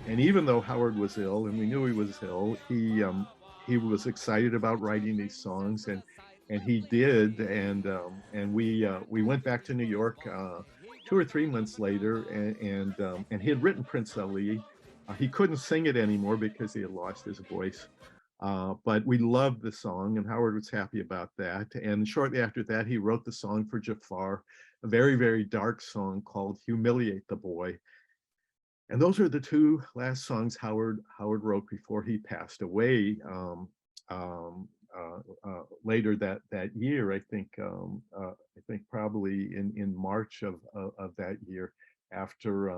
even though Howard was ill, and we knew he was ill, he was excited about writing these songs, and he did. And we went back to New York 2 or 3 months later, and he had written Prince Ali. He couldn't sing it anymore because he had lost his voice. But we loved the song, and Howard was happy about that. And shortly after that, he wrote the song for Jafar, a very, very dark song called Humiliate the Boy. And those are the 2 last songs Howard wrote before he passed away later that year. I think probably in March of that year, after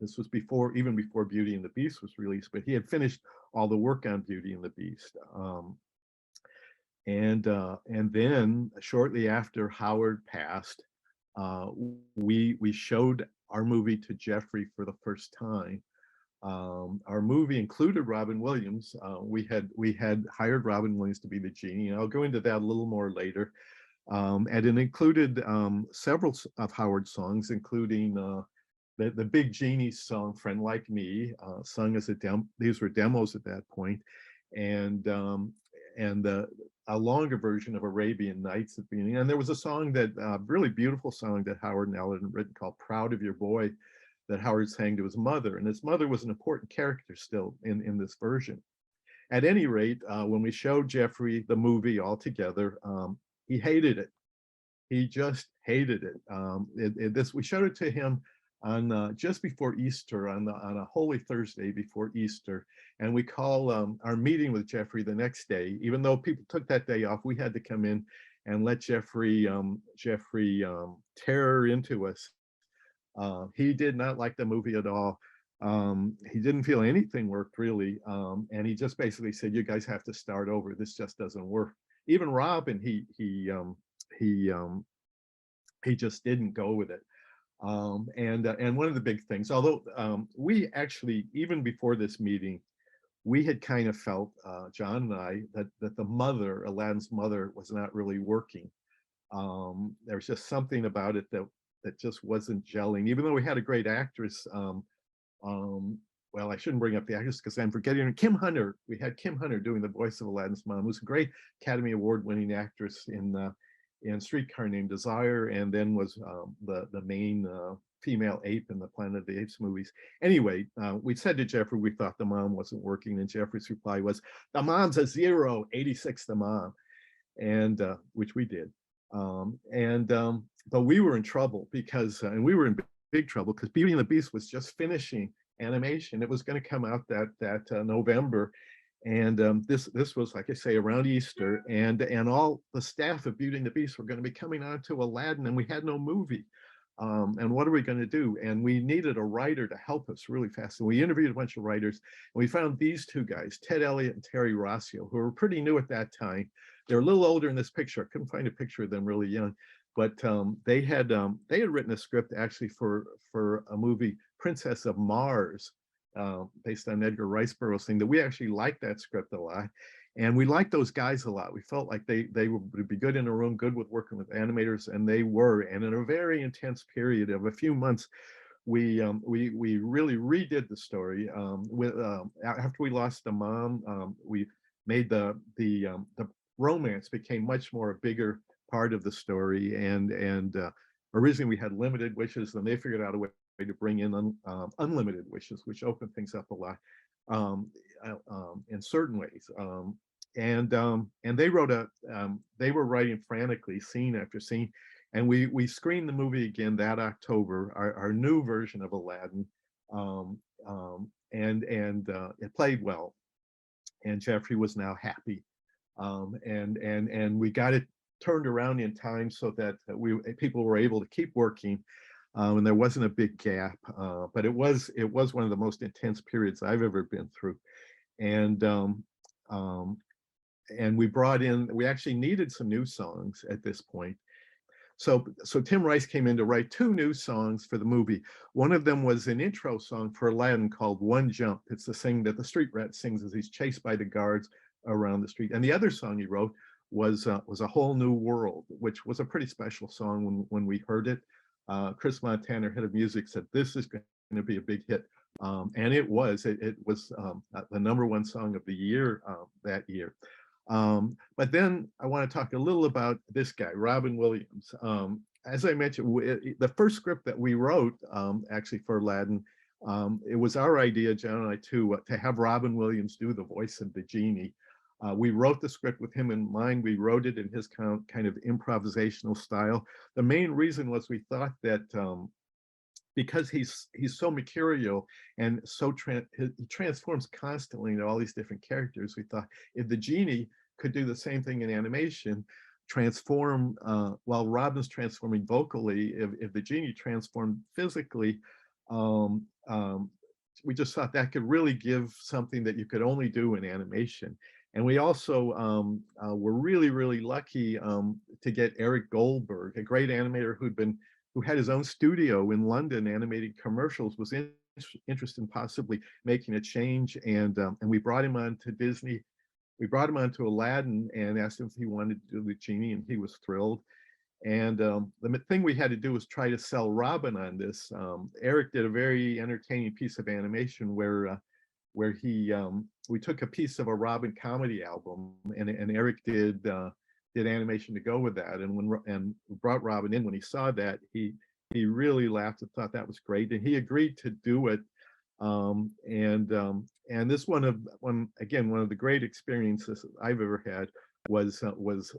this was even before Beauty and the Beast was released, but he had finished all the work on Beauty and the Beast. And then shortly after Howard passed, we showed our movie to Jeffrey for the first time. Our movie included Robin Williams. We had hired Robin Williams to be the genie, and I'll go into that a little more later. And it included several of Howard's songs, including the Big Genie song, Friend Like Me, sung as these were demos at that point. And and a longer version of Arabian Nights at the beginning. And there was a song that really beautiful song that Howard and Ellen had written called "Proud of Your Boy," that Howard sang to his mother, and his mother was an important character still in this version. At any rate, when we showed Jeffrey the movie all together, he hated it. He just hated it. We showed it to him on just before Easter, on a Holy Thursday before Easter, and we call our meeting with Jeffrey the next day. Even though people took that day off, we had to come in and let Jeffrey tear into us. He did not like the movie at all. He didn't feel anything worked really, and he just basically said, "You guys have to start over. This just doesn't work." Even Robin, he just didn't go with it. And one of the big things, although we actually, even before this meeting, we had kind of felt, John and I, that the mother, Aladdin's mother, was not really working. There was just something about it that just wasn't gelling, even though we had a great actress. Well, I shouldn't bring up the actress because I'm forgetting her. Kim Hunter. We had Kim Hunter doing the voice of Aladdin's mom, who's a great Academy Award-winning actress in Streetcar Named Desire, and then was the main female ape in the Planet of the Apes movies. Anyway, we said to Jeffrey we thought the mom wasn't working, and Jeffrey's reply was, "The mom's a 0, 86 the mom," and which we did. But we were in trouble because, and we were in big trouble because Beauty and the Beast was just finishing animation. It was going to come out that November, and this was, like I say, around Easter, and all the staff of Beauty and the Beast were going to be coming on to Aladdin, and we had no movie. And what are we going to do? And we needed a writer to help us really fast. And we interviewed a bunch of writers, and we found these two guys, Ted Elliott and Terry Rossio, who were pretty new at that time. They're a little older in this picture. I couldn't find a picture of them really young, but they had written a script actually for a movie, Princess of Mars, based on Edgar Rice Burroughs thing, that we actually liked that script a lot. And we liked those guys a lot. We felt like they would be good in a room, good with working with animators, and they were. And in a very intense period of a few months, we really redid the story. After we lost the mom, we made the romance became much more a bigger part of the story. And originally we had limited wishes, and they figured out a way to bring in unlimited wishes, which opened things up a lot in certain ways. And they wrote they were writing frantically, scene after scene, and we screened the movie again that October, our new version of Aladdin, and it played well, and Jeffrey was now happy, and we got it turned around in time so that people were able to keep working. And there wasn't a big gap, but it was one of the most intense periods I've ever been through, and we actually needed some new songs at this point. So Tim Rice came in to write 2 new songs for the movie. One of them was an intro song for Aladdin called "One Jump." It's the thing that the street rat sings as he's chased by the guards around the street. And the other song he wrote was "A Whole New World," which was a pretty special song when we heard it. Chris Montana, head of music, said this is going to be a big hit, and it was. It was the #1 song of the year that year. But then I want to talk a little about this guy, Robin Williams. As I mentioned, the first script that we wrote actually for Aladdin, it was our idea, John and I, to have Robin Williams do the voice of the genie. We wrote the script with him in mind. We wrote it in his kind of improvisational style. The main reason was we thought that because he's so mercurial and so he transforms constantly into all these different characters, we thought if the genie could do the same thing in animation, transform while Robin's transforming vocally, if the genie transformed physically, we just thought that could really give something that you could only do in animation. And we also were really, really lucky to get Eric Goldberg, a great animator who had his own studio in London animating commercials, was interested in possibly making a change. And we brought him on to Disney. We brought him on to Aladdin and asked him if he wanted to do the genie, and he was thrilled. And the thing we had to do was try to sell Robin on this. Eric did a very entertaining piece of animation where where we took a piece of a Robin comedy album, and Eric did animation to go with that. And when brought Robin in, when he saw that, he really laughed and thought that was great, and he agreed to do it. And this one of the great experiences I've ever had was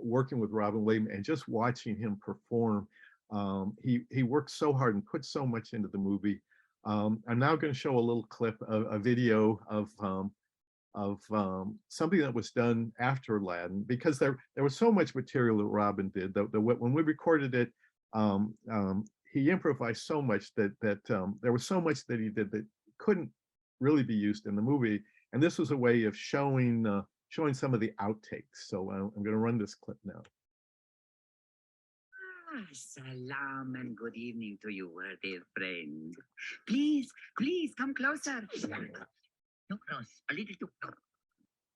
working with Robin Williams and just watching him perform. He worked so hard and put so much into the movie. I'm now going to show a little clip, a video of something that was done after Aladdin, because there was so much material that Robin did. When we recorded it, he improvised so much that there was so much that he did that couldn't really be used in the movie. And this was a way of showing some of the outtakes. So I'm going to run this clip now. Salam and good evening to you, worthy friend. Please come closer. Too close, a little too close.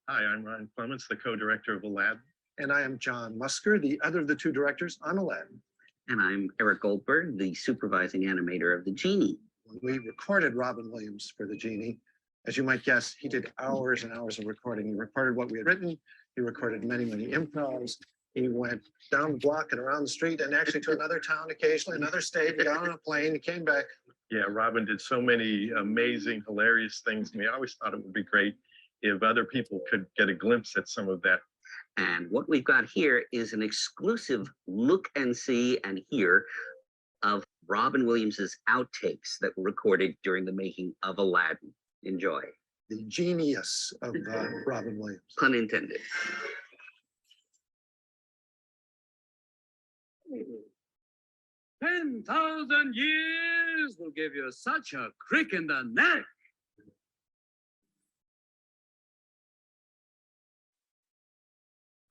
Hi, I'm Ron Clements, the co-director of Aladdin. And I am John Musker, the other of the two directors on Aladdin. And I'm Eric Goldberg, the supervising animator of the Genie. When we recorded Robin Williams for the Genie, as you might guess, he did hours and hours of recording. He recorded what we had written. He recorded many, many improvs. He went down the block and around the street and actually to another town occasionally, another state, got on a plane, he came back. Yeah, Robin did so many amazing, hilarious things. I mean, I always thought it would be great if other people could get a glimpse at some of that. And what we've got here is an exclusive look and see and hear of Robin Williams's outtakes that were recorded during the making of Aladdin. Enjoy. The genius of Robin Williams. Pun intended. 10,000 years will give you such a crick in the neck.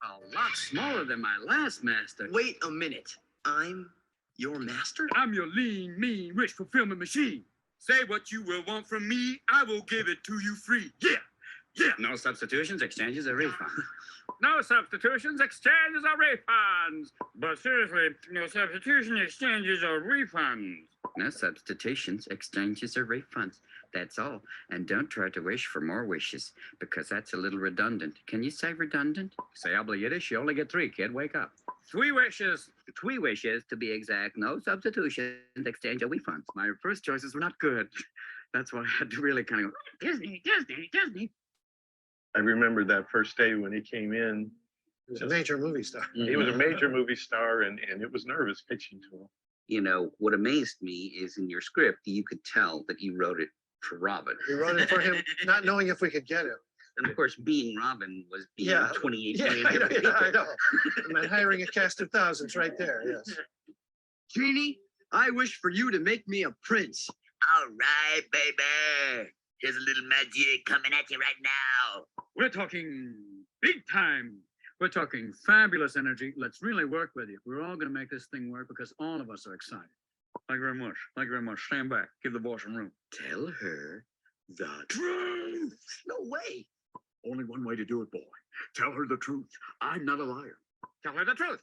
A lot smaller than my last master. Wait a minute. I'm your master? I'm your lean, mean, rich fulfillment machine. Say what you will want from me, I will give it to you free. Yeah. No substitutions, exchanges, or refunds. No substitutions, exchanges, or refunds. But seriously, no substitution, exchanges, or refunds. No substitutions, exchanges, or refunds. That's all. And don't try to wish for more wishes, because that's a little redundant. Can you say redundant? Say Yiddish, you only get 3, kid. Wake up. 3 wishes. 3 wishes, to be exact. No substitutions, exchange, or refunds. My first choices were not good. That's why I had to really kind of go, Disney. I remember that first day when he came in. He was a major movie star. He was a major movie star, and it was nervous pitching to him. You know, what amazed me is in your script, you could tell that you wrote it for Robin. We wrote it for him, not knowing if we could get him. And of course, being Robin was being 28 million I different people. know. I mean, hiring a cast of thousands right there, yes. Genie, I wish for you to make me a prince. All right, baby. Here's a little magic coming at you right now. We're talking big time. We're talking fabulous energy. Let's really work with you. We're all going to make this thing work because all of us are excited. Thank you very much. Thank you very much. Stand back. Give the boss some room. Tell her the truth. No way. Only one way to do it, boy. Tell her the truth. I'm not a liar. Tell her the truth.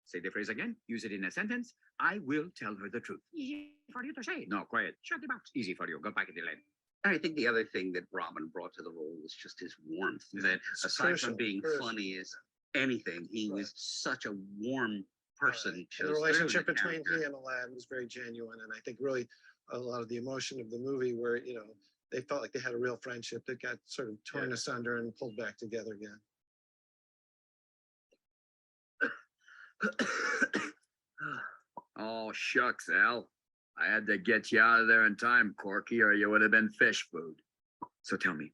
Say the phrase again. Use it in a sentence. I will tell her the truth. Easy for you to say. No, quiet. Shut the box. Easy for you. Go back in the lane. I think the other thing that Robin brought to the role was just his warmth. That aside from being funny as anything, he was such a warm person. The relationship between he and Aladdin was very genuine, and I think really a lot of the emotion of the movie, where they felt like they had a real friendship that got sort of torn asunder and pulled back together again. Oh, shucks, Al. I had to get you out of there in time, Corky, or you would have been fish food. So tell me,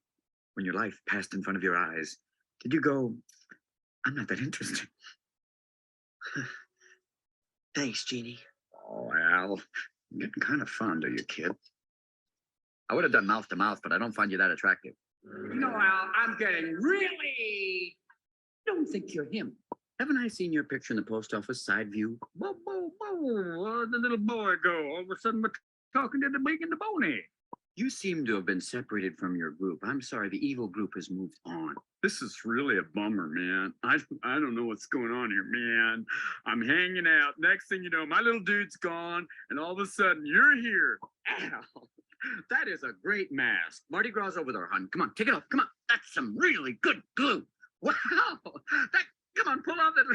when your life passed in front of your eyes, did you go, I'm not that interesting? Thanks, Genie. Oh, Al, I'm getting kind of fond of you, kid. I would have done mouth to mouth, but I don't find you that attractive. You know, Al, I'm getting really... don't think you're him. Haven't I seen your picture in the post office side view? Whoa, whoa, whoa. Where'd the little boy go? All of a sudden, we're talking to the big and the bony. You seem to have been separated from your group. I'm sorry, the evil group has moved on. This is really a bummer, man. I don't know what's going on here, man. I'm hanging out. Next thing you know, my little dude's gone, and all of a sudden, you're here. Al, That is a great mask. Mardi Gras over there, hon. Come on, take it off. Come on. That's some really good glue. Wow. That, come on, pull off that. How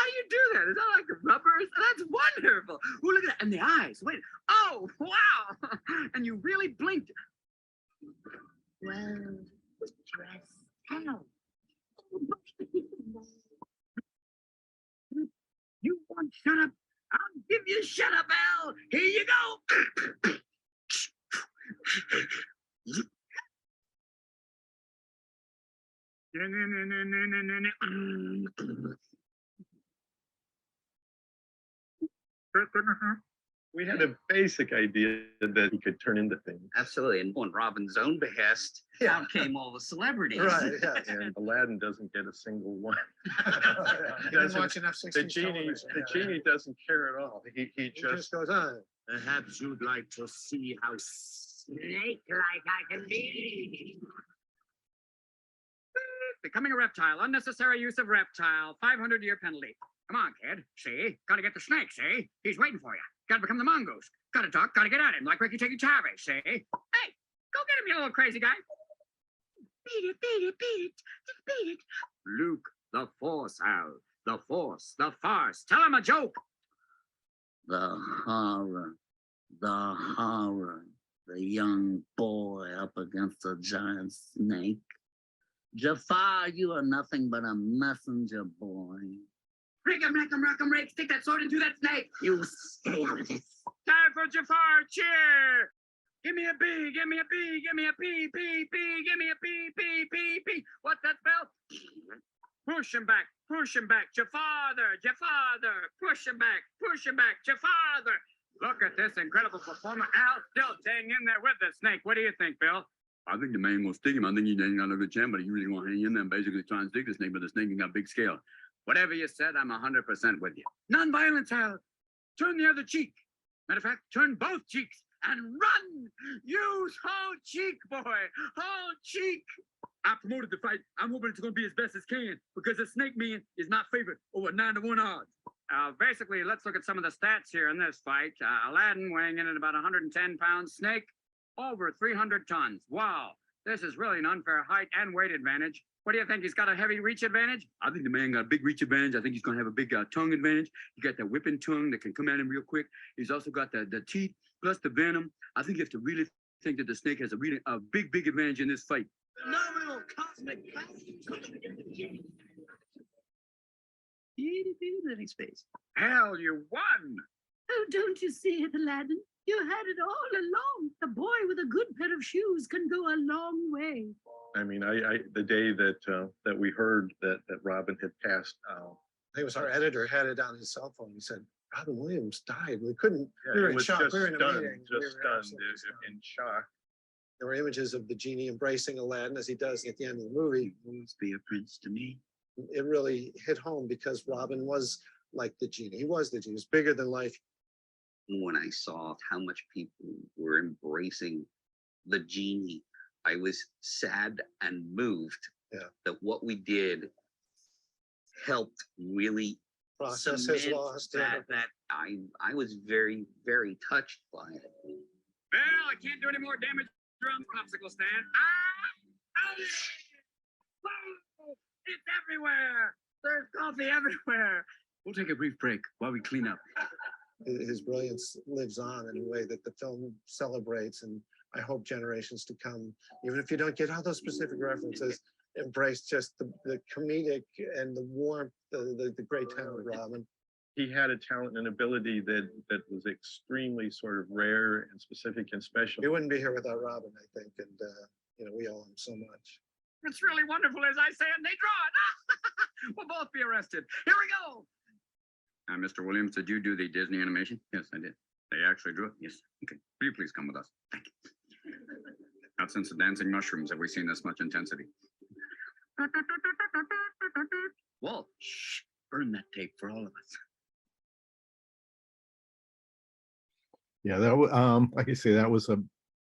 do you do that? Is that like rubber? That's wonderful. Ooh, look at that. And the eyes. Wait. Oh, wow. And you really blinked. Well, dress out. You want shut up? I'll give you shut up, Al. Here you go. We had a basic idea that he could turn into things. Absolutely. And on Robin's own behest, Yeah. out came all the celebrities. Right, yeah. And Aladdin doesn't get a single one. You didn't watch enough The 16 genie, the genie doesn't care at all. He He just just goes on. Perhaps you'd like to see how snake-like I can be. Becoming a reptile, unnecessary use of reptile, 500-year penalty. Come on, kid. See? Gotta get the snake, see? He's waiting for you. Gotta become the mongoose. Gotta duck, gotta get at him, like Ricky Tikki Tavi, see? Hey, go get him, you little crazy guy. Beat it, beat it, beat it. Just beat it. Luke, the Force, Al. The Force, the farce. Tell him a joke. The horror, the young boy up against a giant snake. Jafar, you are nothing but a messenger boy. Rake him, rake, stick that sword into that snake. You stay out of this. Time for Jafar, cheer. Give me a B, give me a B, give me a P, P, P, give me a P, P, P, P. What's that spell? Push him back, Jafar, push him back, Jafar. Look at this incredible performance. Al still staying in there with the snake. What do you think, Bill? I think the man will stick him. I think he ain't got a good chance, but he really want to hang in there and basically try and stick the snake, but the snake ain't got big scale. Whatever you said, I'm 100% with you. Non-violence, Al. Turn the other cheek. Matter of fact, turn both cheeks and run. Use whole cheek, boy. Whole cheek. I promoted the fight. I'm hoping it's going to be as best as can because the snake man is my favorite over 9-to-1 odds. Basically, let's look at some of the stats here in this fight. Aladdin weighing in at about 110 pounds. Snake, over 300 tons. Wow. This is really an unfair height and weight advantage. What do you think? He's got a heavy reach advantage? I think the man got a big reach advantage. I think he's going to have a big tongue advantage. He got that whipping tongue that can come at him real quick. He's also got the teeth plus the venom. I think you have to really think that the snake has a big advantage in this fight. Phenomenal cosmic Living space. Hell, you won! Oh, don't you see it, Aladdin? You had it all along. The boy with a good pair of shoes can go a long way. I mean, the day that we heard that Robin had passed out. It was our editor had it on his cell phone. He said, Robin Williams died. We couldn't, we were It in was shock. just We were in a stunned, meeting. just We were stunned, absolutely stunned. in shock. There were images of the genie embracing Aladdin as he does at the end of the movie. Always be a prince to me. It really hit home because Robin was like the genie. He was the genie. He was bigger than life. When I saw how much people were embracing the genie, I was sad and moved that what we did helped really Process his cement loss. that I was very, very touched by it. Well, I can't do any more damage around the popsicle stand. Whoa, it's everywhere. There's coffee everywhere. We'll take a brief break while we clean up. His brilliance lives on in a way that the film celebrates, and I hope generations to come, even if you don't get all those specific references, embrace just the comedic and the warmth, the great talent of Robin. He had a talent and ability that was extremely sort of rare and specific and special. We wouldn't be here without Robin, I think, and we owe him so much. It's really wonderful, as I say, and they draw it. We'll both be arrested. Here we go. Mr. Williams, did you do the Disney animation? Yes, I did. They actually drew it? Yes. Okay. Will you please come with us? Thank you. Not since the dancing mushrooms have we seen this much intensity. Walt, shh, burn that tape for all of us. Yeah, like I say, that was a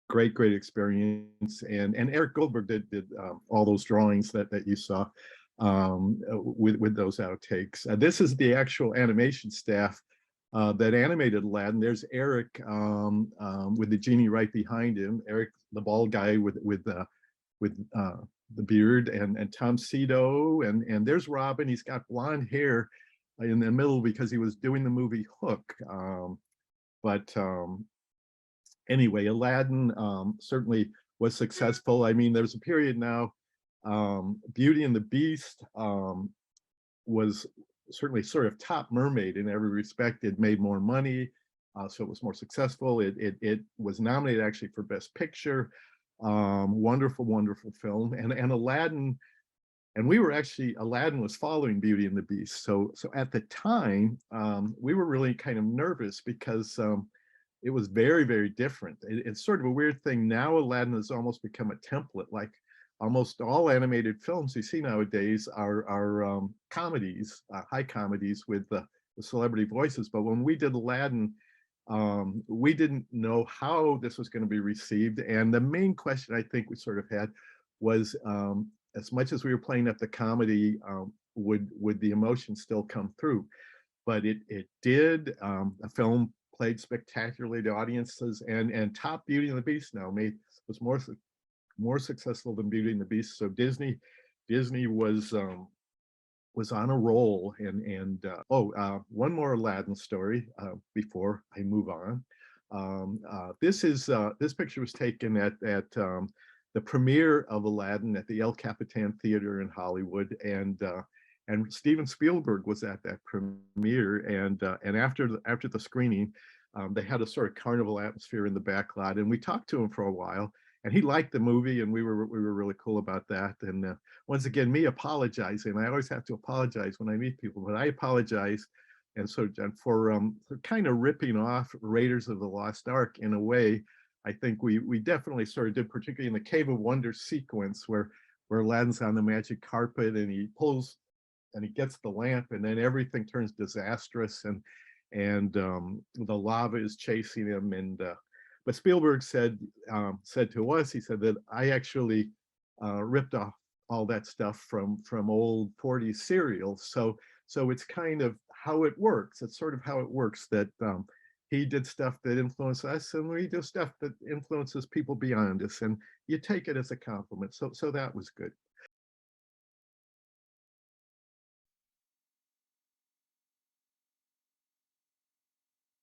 great experience, and Eric Goldberg did all those drawings that you saw with those outtakes. This is the actual animation staff that animated Aladdin. There's Eric with the genie right behind him. Eric, the bald guy with the beard, and Tom Cito, and there's Robin. He's got blonde hair in the middle because he was doing the movie Hook. But anyway, Aladdin certainly was successful. I mean, there's a period now. Beauty and the Beast was certainly sort of top mermaid in every respect. It made more money, so it was more successful. It was nominated actually for Best Picture. Wonderful, wonderful film. And Aladdin, and we were actually, Aladdin was following Beauty and the Beast. So at the time, we were really kind of nervous because it was very, very different. It's sort of a weird thing. Now Aladdin has almost become a template. Like almost all animated films you see nowadays are comedies, high comedies with the celebrity voices. But when we did Aladdin, we didn't know how this was going to be received. And the main question I think we sort of had was, as much as we were playing up the comedy, would the emotion still come through? But it did. The film played spectacularly to audiences, and top Beauty and the Beast now was more successful than Beauty and the Beast. So Disney was on a roll. And one more Aladdin story before I move on. This picture was taken at the premiere of Aladdin at the El Capitan Theater in Hollywood, and Steven Spielberg was at that premiere. And after the screening, they had a sort of carnival atmosphere in the back lot, and we talked to him for a while. And he liked the movie, and we were really cool about that. And once again, me apologizing. I always have to apologize when I meet people, but I apologize, and so for kind of ripping off Raiders of the Lost Ark in a way. I think we definitely sort of did, particularly in the Cave of Wonders sequence where Aladdin's on the magic carpet and he pulls and he gets the lamp, and then everything turns disastrous, and the lava is chasing him. But Spielberg said to us, he said that I actually ripped off all that stuff from old 40s serials. So it's kind of how it works. It's sort of how it works that he did stuff that influenced us, and we do stuff that influences people beyond us, and you take it as a compliment. So that was good.